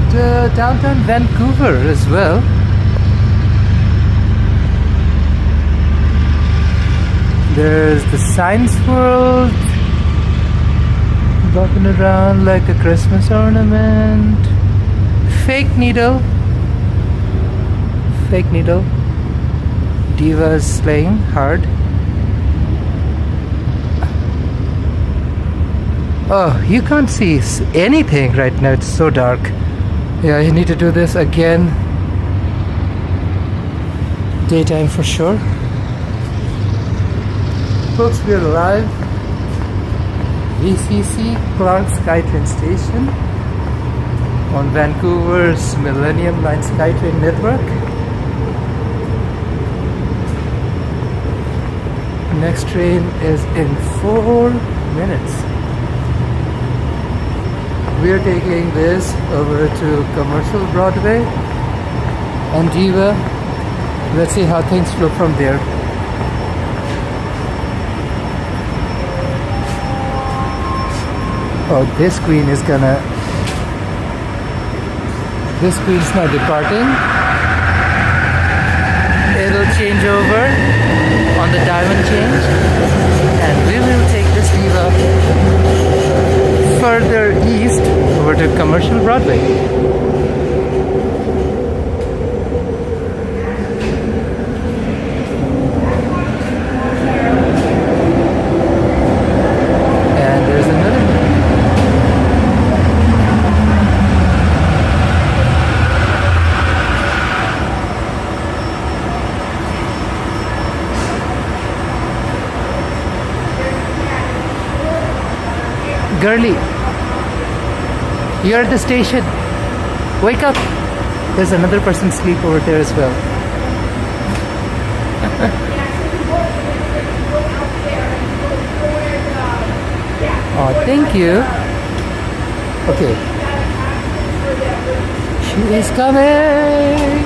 downtown Vancouver as well. There's the Science World bopping around like a Christmas ornament. Fake needle. Fake needle. Divas playing hard. Oh, you can't see anything right now. It's so dark. Yeah, you need to do this again. Daytime for sure. Folks, we are live. VCC Clark SkyTrain Station on Vancouver's Millennium Line SkyTrain network. Next train is in 4 minutes. We are taking this over to commercial Broadway and Diva. Let's see how things flow from there. Oh, this queen is gonna... This queen's now departing. It'll change over on the diamond change, and we will take this diva further east over to commercial Broadway. And there's another one. Girlie, you're at the station. Wake up. There's another person asleep over there as well. Oh, thank you. Okay. She is coming.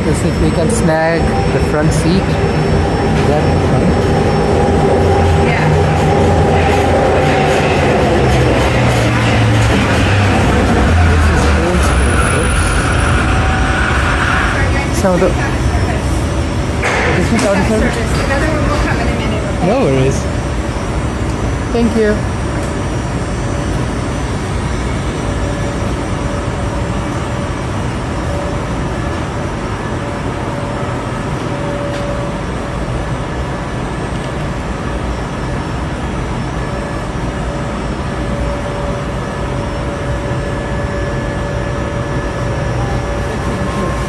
Let's see if we can snag the front seat. That front. Yeah. This is old school, folks. Some of the... This one's out of service? Another one will come in a minute. Okay? No worries. Thank you.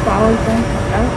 Power bank out.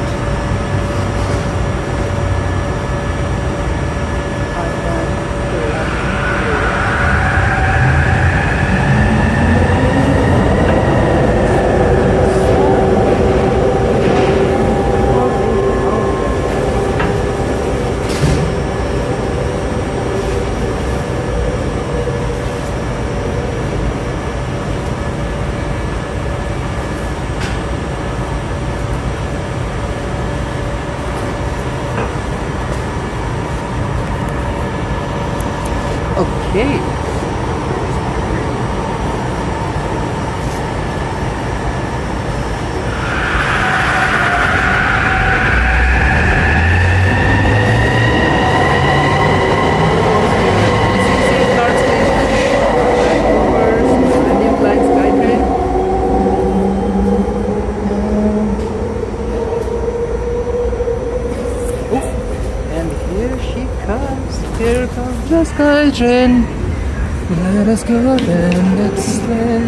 Okay. Millennium Line SkyTrain. And here she comes. Here comes the SkyTrain. Let us go and let's slay.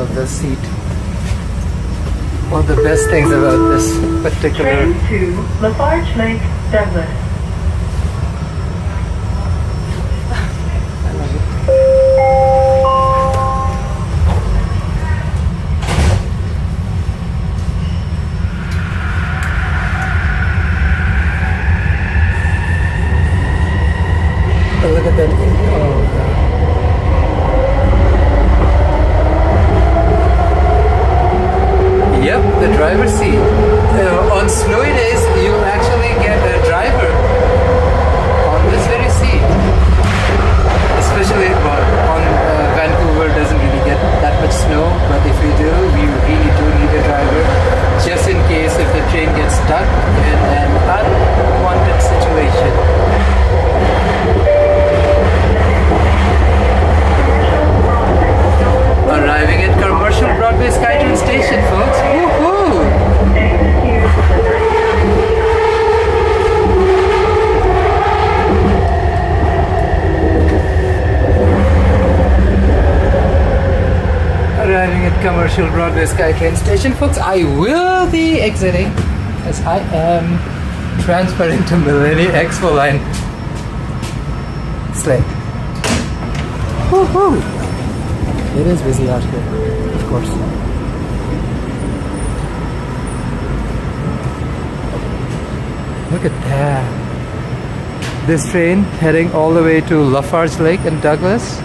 love this seat. One of the best things about this particular... Train to Lafarge Lake, Douglas. I love it. Oh, look at that. Oh, God. Yep, the driver's seat. On snowy days, you actually get a driver on this very seat. Especially on Vancouver doesn't really get that much snow, but if we do, we really do need a driver just in case if the train gets stuck in an unwanted situation. Arriving at commercial Broadway SkyTrain Station, folks. Woohoo! Arriving at commercial Broadway SkyTrain Station, folks. I will be exiting as I am transferring to Millennium Expo Line. Slay. Woohoo! It is busy out here, of course. Look at that. This train heading all the way to Lafarge Lake in Douglas.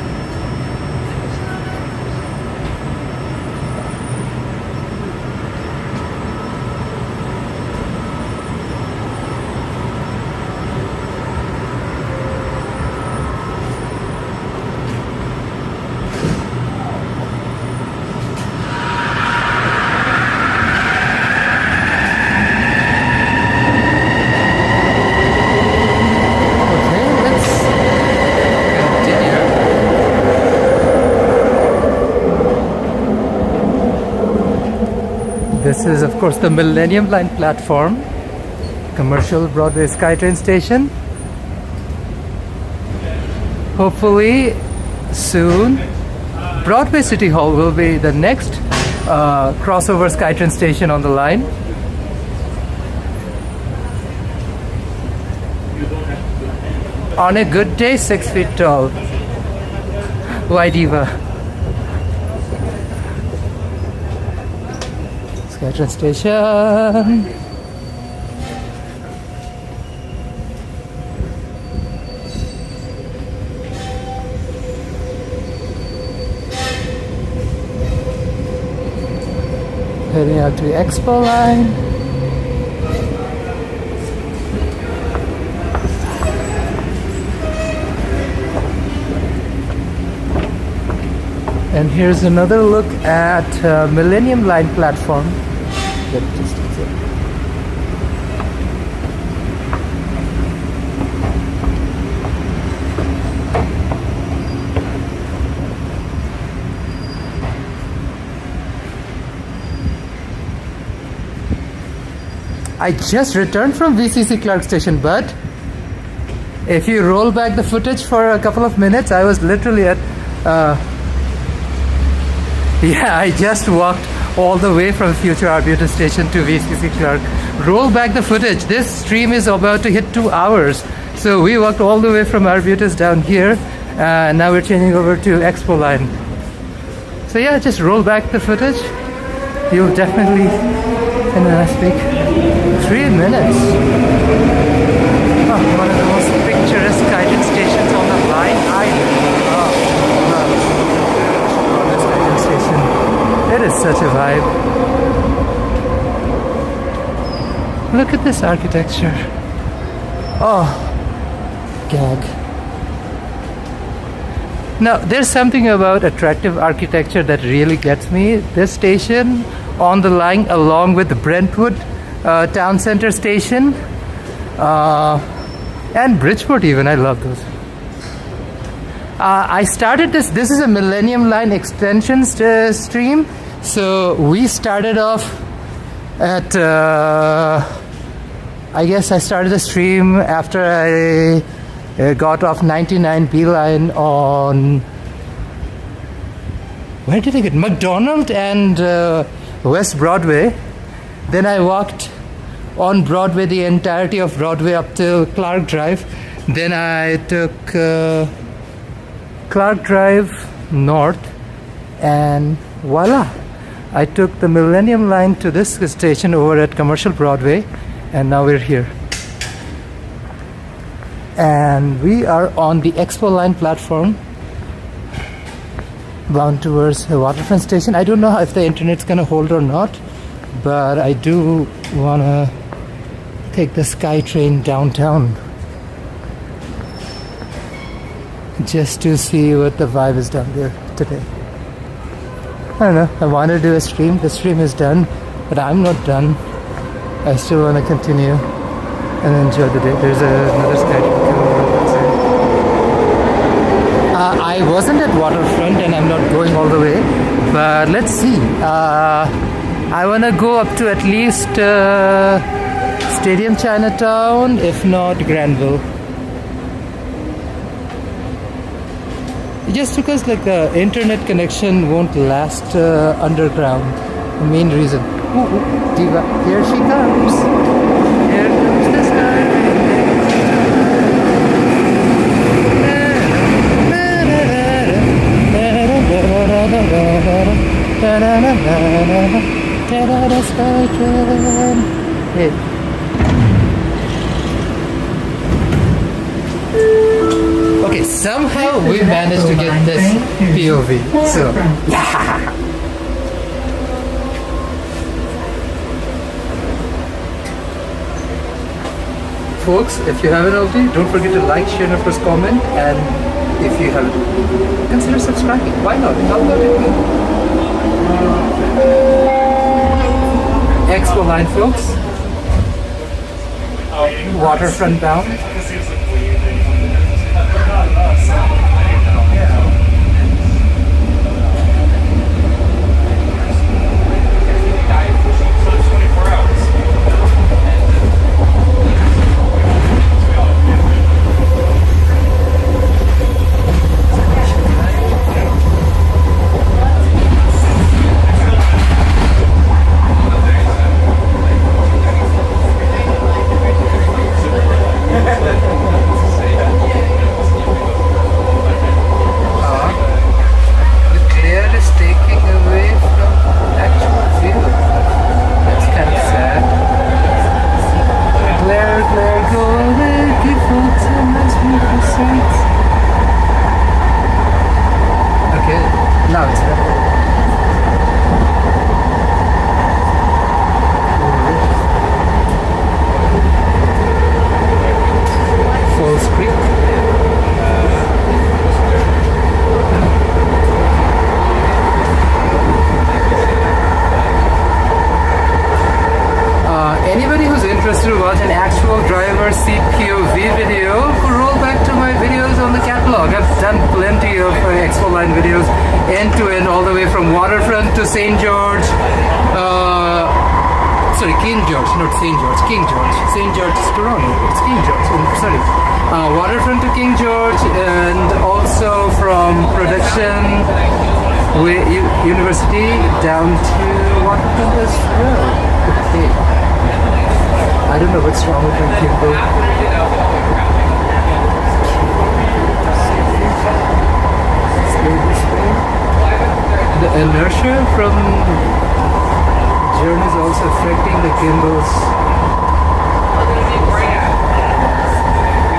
This is, of course, the Millennium Line platform, commercial Broadway SkyTrain station. Hopefully, soon, Broadway City Hall will be the next crossover SkyTrain station on the line. On a good day, 6 feet tall. Why diva? SkyTrain station. Heading out to the Expo Line. And here's another look at Millennium Line platform. I just returned from VCC Clark Station, but if you roll back the footage for a couple of minutes, I was literally at I just walked all the way from Future Arbutus Station to VCC Clark. Roll back the footage. This stream is about to hit 2 hours. So we walked all the way from Arbutus down here. Now we're changing over to Expo Line. So yeah, just roll back the footage. You'll definitely, and then I speak, 3 minutes. Oh, one of the most picturesque SkyTrain stations on the line. It is such a vibe. Look at this architecture. Oh, gag. Now, there's something about attractive architecture that really gets me. This station on the line, along with the Brentwood Town Center Station, and Bridgeport even, I love those. I started this is a Millennium Line Extension stream. So we started off at, I guess I started the stream after I got off 99 B line on where did I get? McDonald and West Broadway. Then I walked on Broadway, the entirety of Broadway up till Clark Drive. Then I took Clark Drive north, and voila, I took the Millennium Line to this station over at Commercial Broadway, and now we're here. And we are on the Expo Line platform, bound towards the waterfront station. I don't know if the internet's gonna hold or not, but I do wanna take the SkyTrain downtown just to see what the vibe is down there today. I don't know, I want to do a stream. The stream is done, but I'm not done. I still want to continue and enjoy the day. There's another SkyTrain coming on that side. I wasn't at waterfront and I'm not going all the way, but let's see. I want to go up to at least Stadium Chinatown, if not Granville. Just because like the internet connection won't last underground. The main reason. Diva, here she comes. Here comes the SkyTrain. Hey. Okay, somehow we managed to get this POV. So, yeah. Folks, if you haven't already, don't forget to like, share, and of course comment. And if you haven't, consider subscribing. Why not? Download it. Expo Line, folks. Waterfront bound. Anybody who's interested to watch an actual driver seat POV video, roll back to my videos on the catalog. I've done plenty of Expo Line videos, end to end, all the way from Waterfront to St. George. King George, not St. George, King George. St. George is Toronto. It's King George. Sorry. Waterfront to King George, and also from production University down to Waterfront as well. Okay. I don't know what's wrong with my gimbal. The inertia from journey is also affecting the gimbal's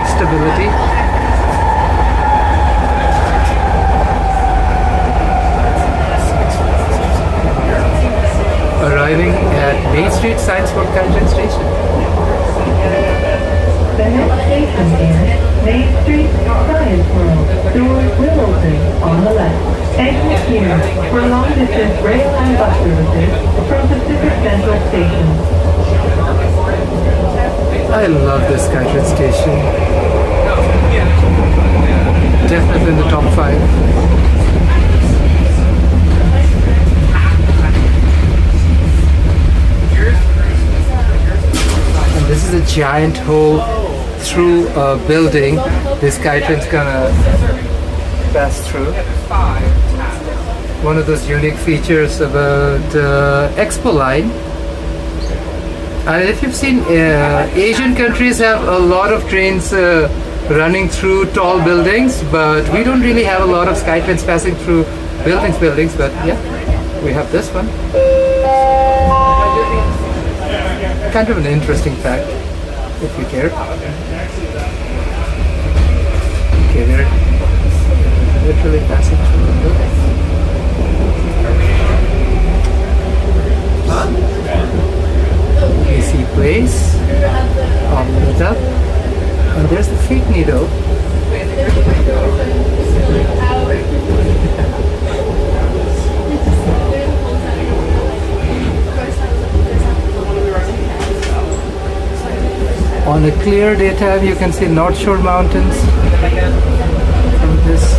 stability. Arriving at Main Street Science World SkyTrain Station. The next station is Main Street Science World. Doors will open on the left. Exit here for long-distance rail and bus services from Pacific Central Station. I love this SkyTrain station. Definitely in the top 5. And this is a giant hole through a building. This SkyTrain's gonna pass through. one of those unique features about Expo Line. If you've seen, Asian countries have a lot of trains running through tall buildings, but we don't really have a lot of SkyTrains passing through buildings. But yeah, we have this one. Kind of an interesting fact, if you care. Okay, they're literally passing through the building. AC Place, all lit up, and there's the feet needle. On a clear daytime, you can see North Shore Mountains from this.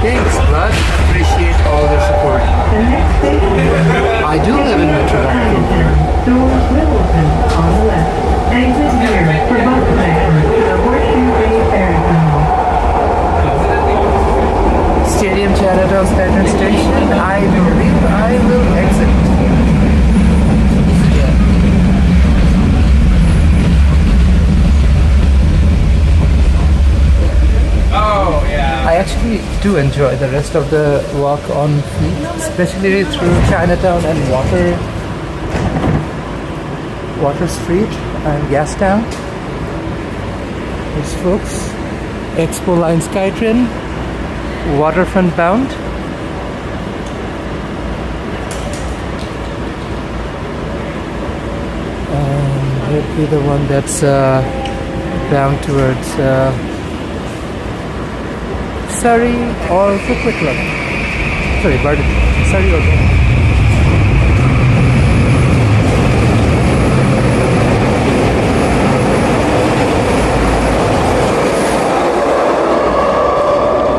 Thanks, bud. Appreciate all the support. The next station I do live in Metro Vancouver. Doors will open on the left. Exit here for bus connections to the Horseshoe Bay Ferry Terminal. Stadium Chinatown SkyTrain Station. I believe I will exit. I actually do enjoy the rest of the walk on feet, especially through Chinatown and Water Street and Gastown. These folks, Expo Line SkyTrain, waterfront bound. And here'd be the one that's bound towards Surrey or Kitsilano. Sorry, pardon. Surrey or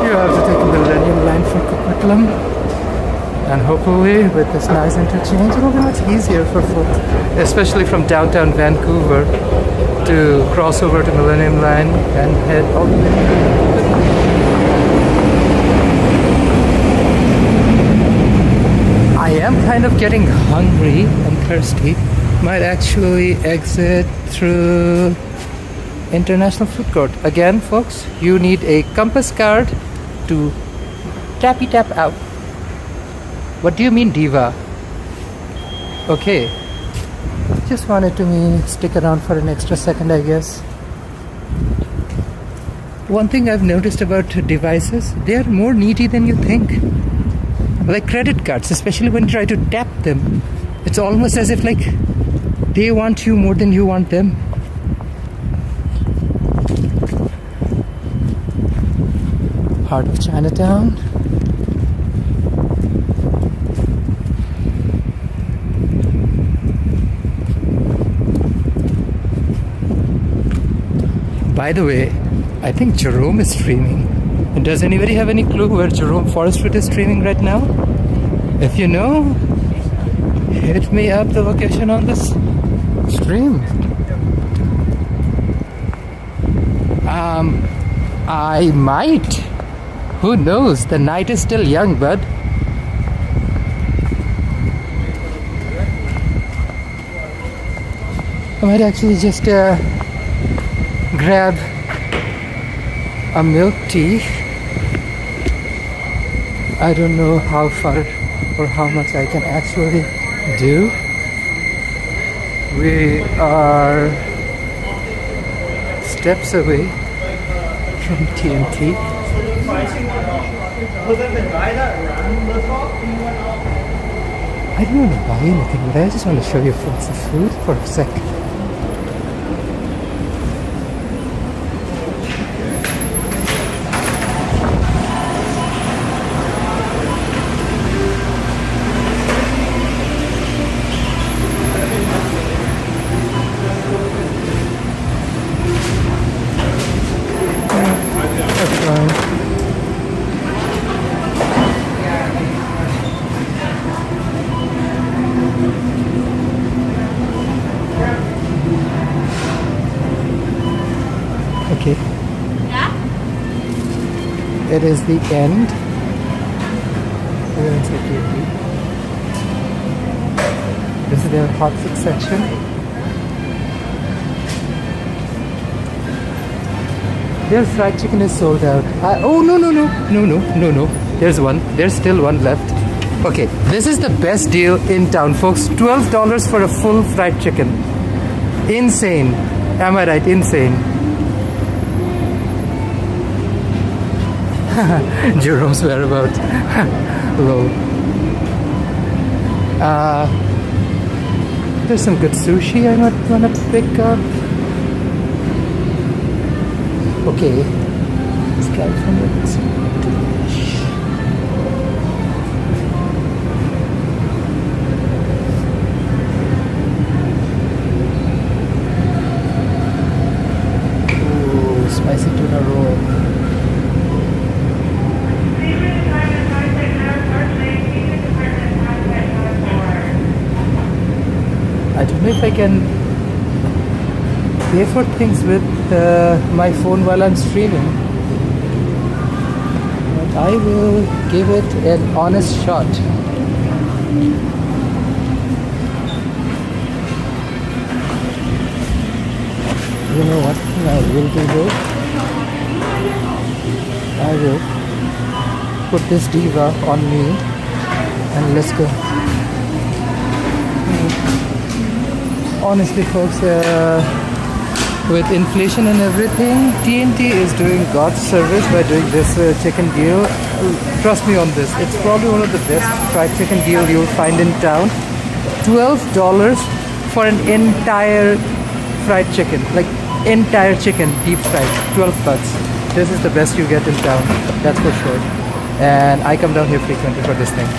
you have to take the Millennium Line for Kitsilano, and hopefully with this nice interchange it will be much easier for folks, especially from downtown Vancouver, to cross over to Millennium Line and head all the way. I am kind of getting hungry and thirsty. Might actually exit through International Food Court. Again, folks, you need a compass card to tappy tap out. What do you mean, diva? Okay. Just wanted to stick around for an extra second, I guess. One thing I've noticed about devices, they are more needy than you think. Like credit cards, especially when you try to tap them, it's almost as if like they want you more than you want them. Heart of Chinatown. By the way, I think Jerome is streaming. Does anybody have any clue where Jerome Forest Street is streaming right now? If you know, hit me up the location on this stream. I might. Who knows? The night is still young, bud. I might actually just grab a milk tea. I don't know how far or how much I can actually do. We are steps away from TNT. I don't want to buy anything, but I just want to show you folks the food for a sec. it is the end. We're inside gate 3. This is their hot fix section. Their fried chicken is sold out. Oh, no. There's still one left. Okay, this is the best deal in town, folks. $12 for a full fried chicken. Insane. Am I right? Insane. Jerome's whereabouts. Lol. There's some good sushi I might want to pick up. Okay, this California is delish. Ooh, spicy tuna roll. I don't know if I can pay for things with my phone while I'm streaming, but I will give it an honest shot. You know what I will do though? I will put this diva on me and let's go. Honestly folks, with inflation and everything, TNT is doing God's service by doing this chicken deal. Trust me on this, it's probably one of the best fried chicken deal you'll find in town. $12 for an entire fried chicken, like entire chicken, deep fried, 12 bucks. This is the best you get in town, that's for sure. And I come down here frequently for this thing.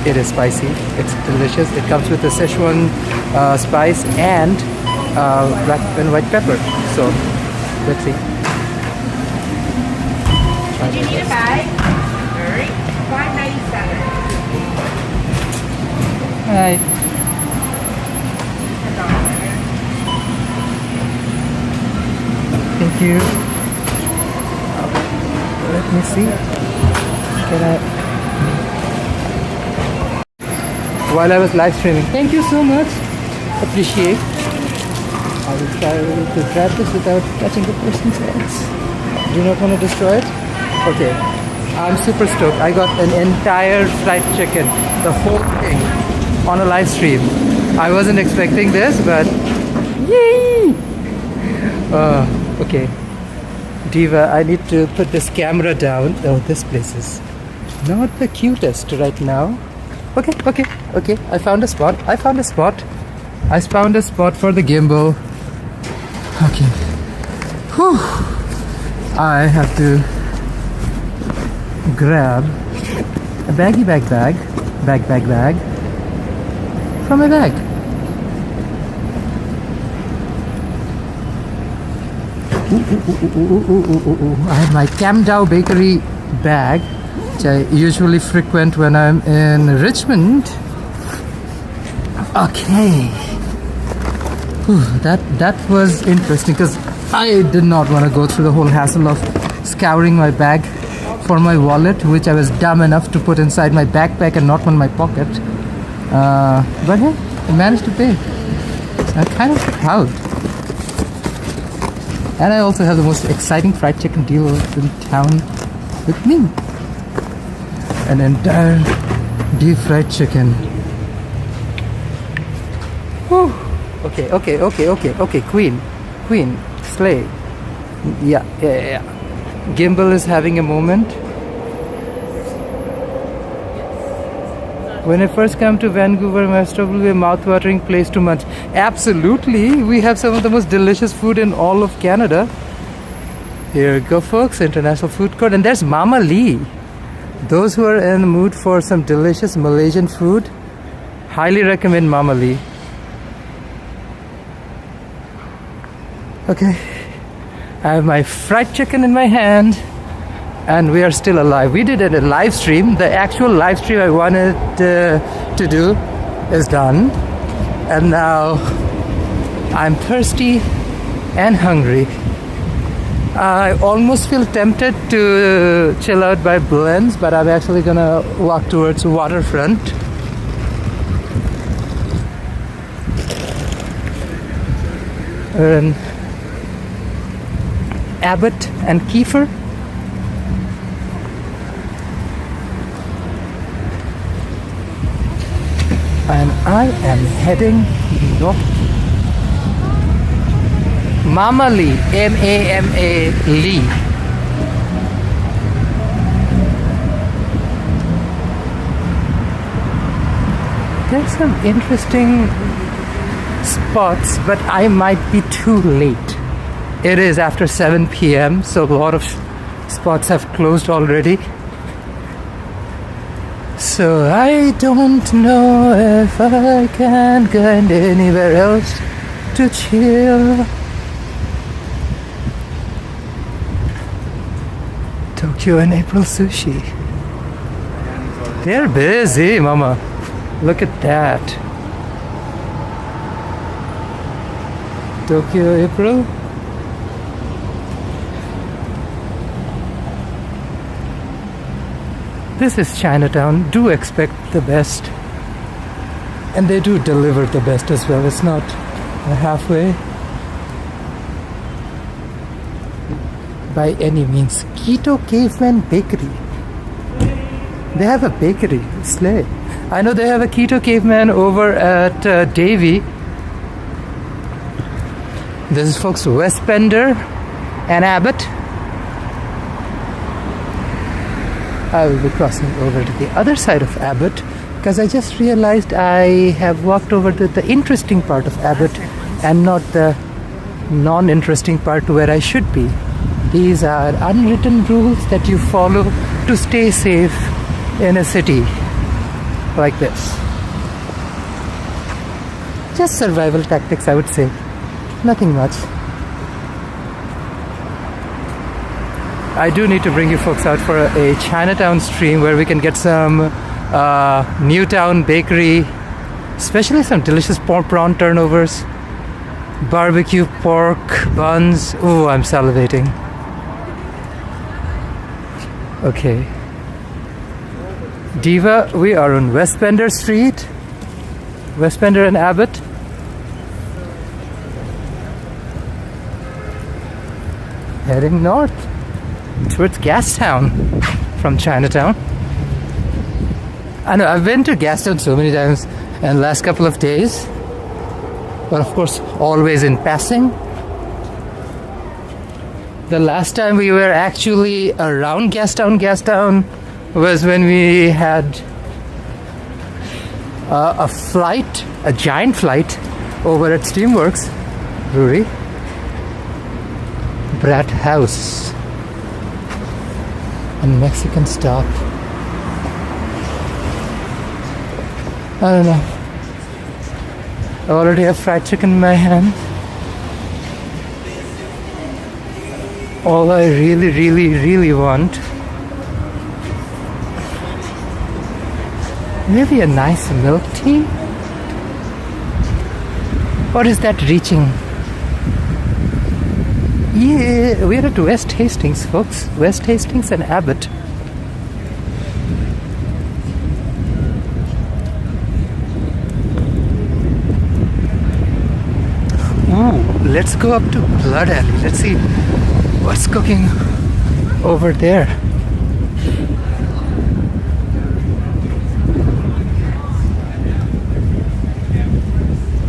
It is spicy, it's delicious. It comes with a Szechuan spice and black and white pepper. So, let's see. Do you need a bag? Alright. $5.97. Hi. Thank you. Let me see. Can I? While I was live streaming. Thank you so much. Appreciate. I will try to grab this without touching the person's hands. Do you not want to destroy it? Okay. I'm super stoked. I got an entire fried chicken, the whole thing, on a live stream. I wasn't expecting this, but yay! Okay. Diva, I need to put this camera down. Oh, this place is not the cutest right now. Okay. I found a spot. I found a spot for the gimbal. Okay. Whew. I have to grab a bag from my bag. I have my Camdow Bakery bag, which I usually frequent when I'm in Richmond. Okay. Whew, that was interesting because I did not want to go through the whole hassle of scouring my bag for my wallet, which I was dumb enough to put inside my backpack and not in my pocket. But hey, I managed to pay. I'm kind of proud. And I also have the most exciting fried chicken deal in town with me. An entire deep fried chicken. Whew. Okay. Queen, slay. Yeah. Gimbal is having a moment. When I first came to Vancouver, my probably be a mouth-watering place to munch. Absolutely, we have some of the most delicious food in all of Canada. Here you go, folks, International Food Court, and there's Mama Lee. Those who are in the mood for some delicious Malaysian food, highly recommend Mama Lee. Okay, I have my fried chicken in my hand, and we are still alive. We did a live stream. The actual live stream I wanted to do is done, and now I'm thirsty and hungry. I almost feel tempted to chill out by Blends, but I'm actually gonna walk towards waterfront. And Abbott and Kiefer. And I am heading north. Mama Lee, M-A-M-A Lee. There's some interesting spots, but I might be too late. It is after 7 p.m., so a lot of spots have closed already. So I don't know if I can get anywhere else to chill. Tokyo and April Sushi. They're busy, mama. Look at that. Tokyo, April. This is Chinatown. Do expect the best. And they do deliver the best as well. It's not halfway. By any means. Keto Caveman Bakery. They have a bakery. Slay. I know they have a Keto Caveman over at Davie. This is folks West Bender and Abbott. I will be crossing over to the other side of Abbott because I just realized I have walked over to the interesting part of Abbott and not the non-interesting part where I should be. These are unwritten rules that you follow to stay safe in a city like this. Just survival tactics, I would say. Nothing much. I do need to bring you folks out for a Chinatown stream where we can get some Newtown bakery, especially some delicious prawn turnovers, barbecue pork buns. Ooh, I'm salivating. Okay. Diva, we are on West Bender Street. West Bender and Abbott. Heading north towards Gastown from Chinatown. I know, I've been to Gastown so many times in the last couple of days. But of course, always in passing. The last time we were actually around Gastown was when we had a flight, a giant flight over at Steamworks Brewery. Brat House. A Mexican stop. I don't know. I already have fried chicken in my hand. All I really want, maybe a nice milk tea? Or is that reaching? Yeah, we're at West Hastings, folks. West Hastings and Abbott. Ooh, let's go up to Blood Alley. Let's see what's cooking over there.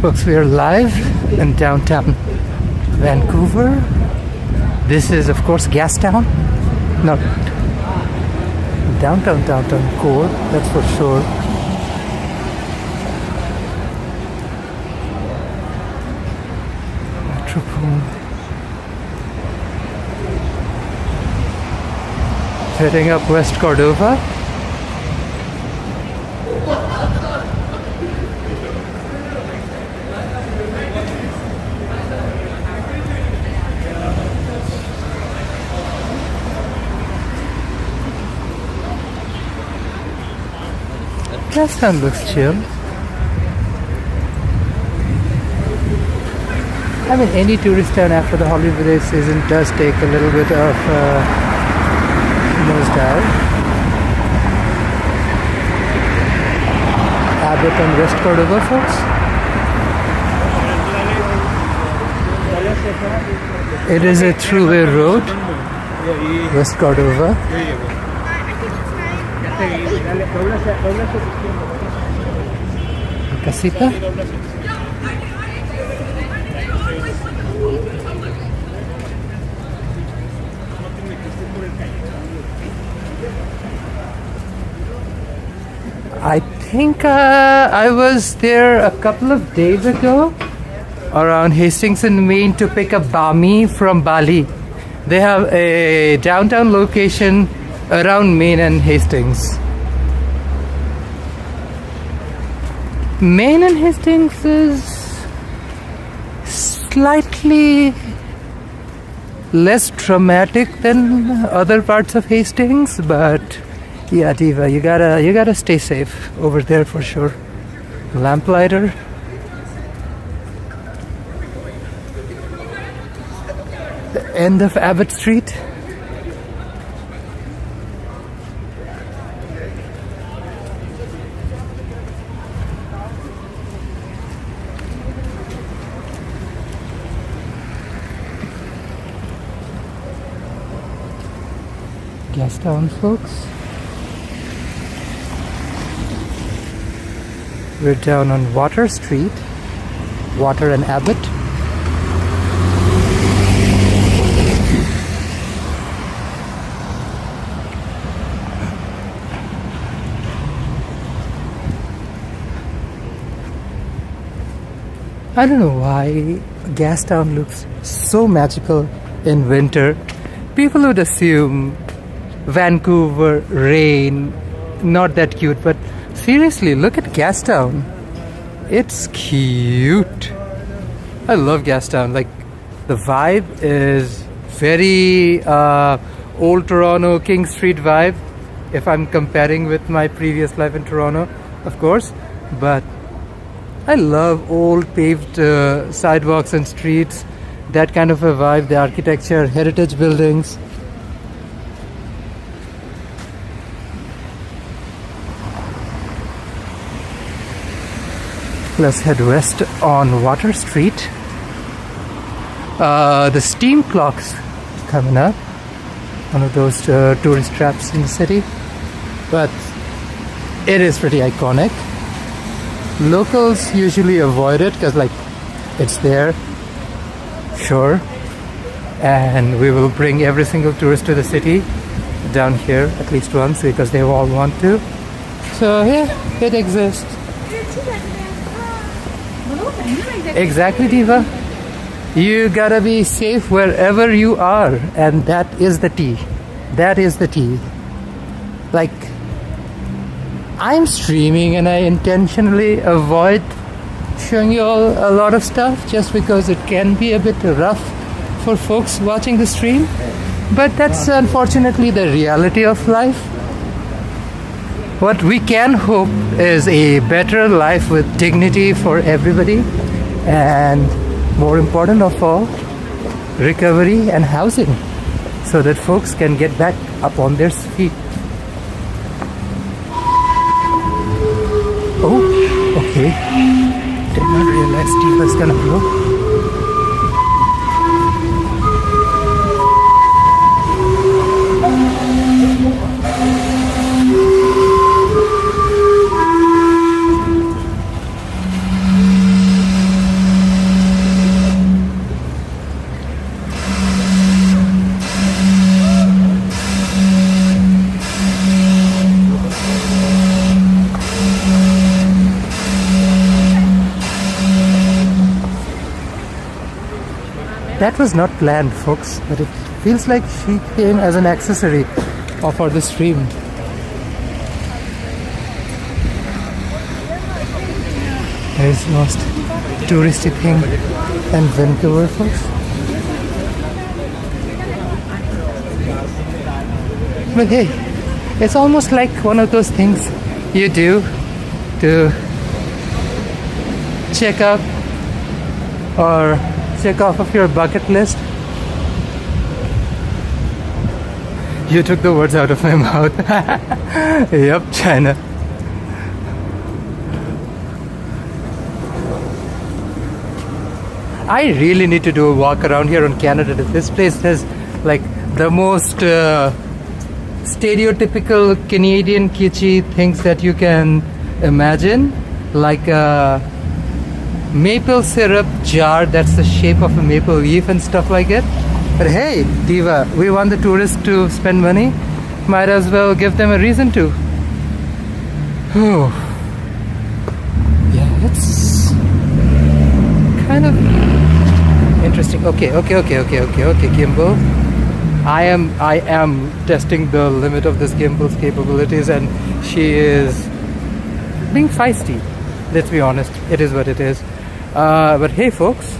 Folks, we are live in downtown Vancouver. This is, of course, Gastown. Not downtown core, that's for sure. Metropole. Heading up West Cordova. Gastown looks chill. I mean, any tourist town after the holiday season does take a little bit of nosedive. Abbott and West Cordova, folks. It is a throughway road, West Cordova. Casita. I think I was there a couple of days ago around Hastings in Maine to pick up bami from Bali. They have a downtown location around Maine and Hastings. Maine and Hastings is slightly less traumatic than other parts of Hastings, but yeah, Diva, you gotta stay safe over there for sure. Lamplighter. The end of Abbott Street. Gastown, folks. We're down on Water Street, Water and Abbott. I don't know why Gastown looks so magical in winter. People would assume Vancouver, rain, not that cute, but seriously, look at Gastown. It's cute. I love Gastown. Like, the vibe is very old Toronto, King Street vibe, if I'm comparing with my previous life in Toronto, of course. But I love old paved sidewalks and streets, that kind of a vibe, the architecture, heritage buildings. Let's head west on Water Street. The steam clock's coming up, one of those tourist traps in the city, but it is pretty iconic. Locals usually avoid it because, like, it's there, sure, and we will bring every single tourist to the city down here at least once because they all want to. So yeah, it exists. Exactly, Diva. You gotta be safe wherever you are, and that is the tea. That is the tea. Like, I'm streaming and I intentionally avoid showing you all a lot of stuff just because it can be a bit rough for folks watching the stream. But that's unfortunately the reality of life. What we can hope is a better life with dignity for everybody, and more important of all, recovery and housing, so that folks can get back up on their feet. Oh, okay. Did not realize Steve was gonna blow. That was not planned, folks, but it feels like she came as an accessory for the stream. There's the most touristy thing in Vancouver, folks. But hey, it's almost like one of those things you do to check up or check off of your bucket list? You took the words out of my mouth. Yep, China. I really need to do a walk around here on Canada. This place has like the most stereotypical Canadian kitschy things that you can imagine, like a maple syrup jar that's the shape of a maple leaf and stuff like it. But hey, Diva, we want the tourists to spend money. Might as well give them a reason to. Oh. Yeah, it's kind of interesting. Okay, gimbal. I am testing the limit of this gimbal's capabilities, and she is being feisty. Let's be honest, it is what it is. But hey folks,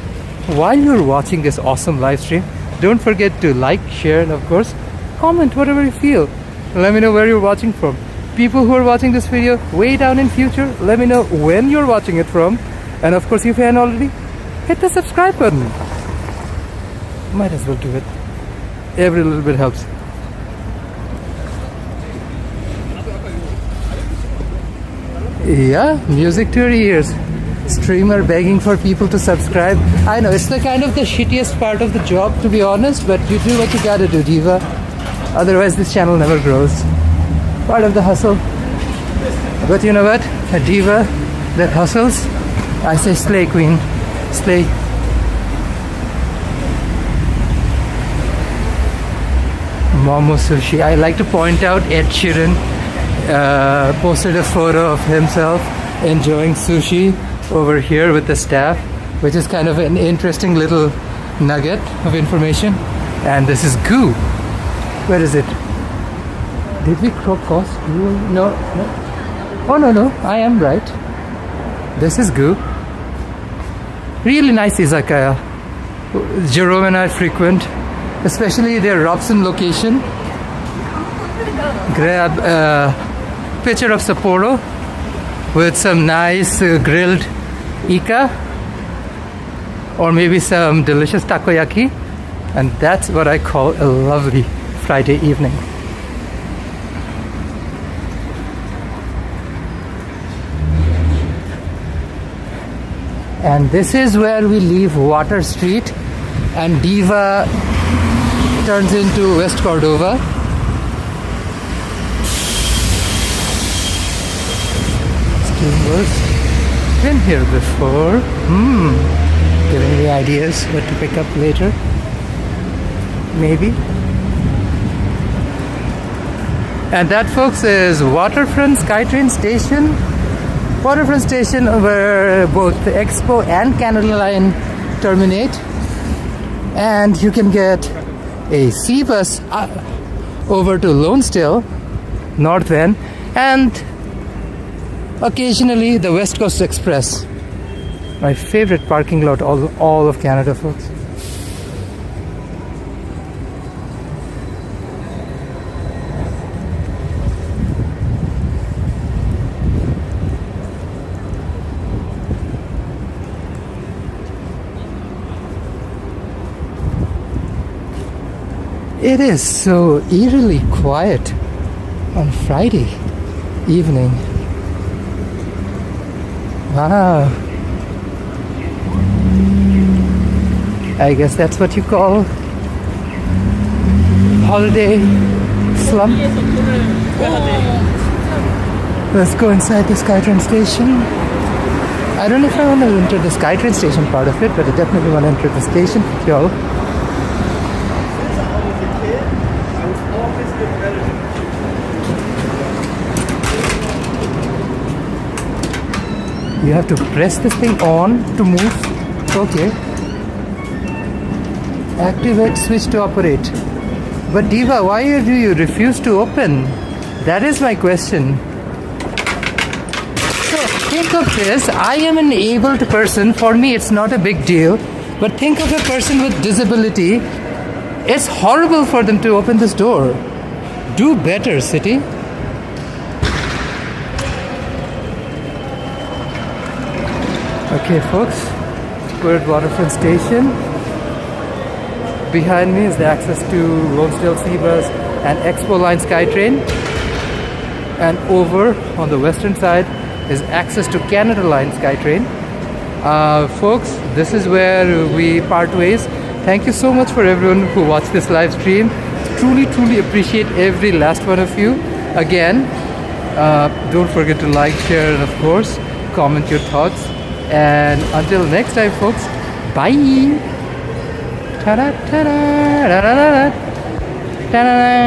while you're watching this awesome live stream, don't forget to like, share, and of course comment whatever you feel. Let me know where you're watching from. People who are watching this video way down in future, let me know when you're watching it from. And of course, if you haven't already, hit the subscribe button. Might as well do it. Every little bit helps. Yeah, music to your ears. Streamer begging for people to subscribe. I know, it's the kind of the shittiest part of the job, to be honest, but you do what you gotta do, Diva. Otherwise this channel never grows. Part of the hustle. But you know what? A diva that hustles, I say slay, queen. Slay. Momo Sushi. I like to point out Ed Sheeran posted a photo of himself enjoying sushi over here with the staff, which is kind of an interesting little nugget of information. And this is goo. Where is it? Did we cross goo? No. Oh no, I am right. This is goo. Really nice izakaya. Jerome and I frequent, especially their Robson location. Grab a picture of Sapporo with some nice grilled ika, or maybe some delicious takoyaki, and that's what I call a lovely Friday evening. And this is where we leave Water Street and Diva turns into West Cordova. Steamboats. Been here before. Giving me ideas what to pick up later. Maybe. And that, folks, is Waterfront SkyTrain Station. Waterfront Station where both the Expo and Canada Line terminate. And you can get a sea bus over to Lonesdale, North End, and occasionally the West Coast Express. My favorite parking lot all of Canada, folks. It is so eerily quiet on Friday evening. Wow. I guess that's what you call holiday slump. Let's go inside the SkyTrain station. I don't know if I want to enter the SkyTrain station part of it, but I definitely want to enter the station with y'all. You have to press this thing on to move. Okay. Activate switch to operate. But Diva, why do you refuse to open? That is my question. So think of this. I am an abled person. For me, it's not a big deal. But think of a person with disability. It's horrible for them to open this door. Do better, city. Okay, folks, Spirit Waterfront Station. Behind me is the access to Rosedale Seabus and Expo Line SkyTrain. And over on the western side is access to Canada Line SkyTrain. Folks, this is where we part ways. Thank you so much for everyone who watched this live stream. Truly appreciate every last one of you. Again, don't forget to like, share, and of course, comment your thoughts. And until next time, folks, bye. Ta-da, ta-da, da-da-da-da, da-da-da.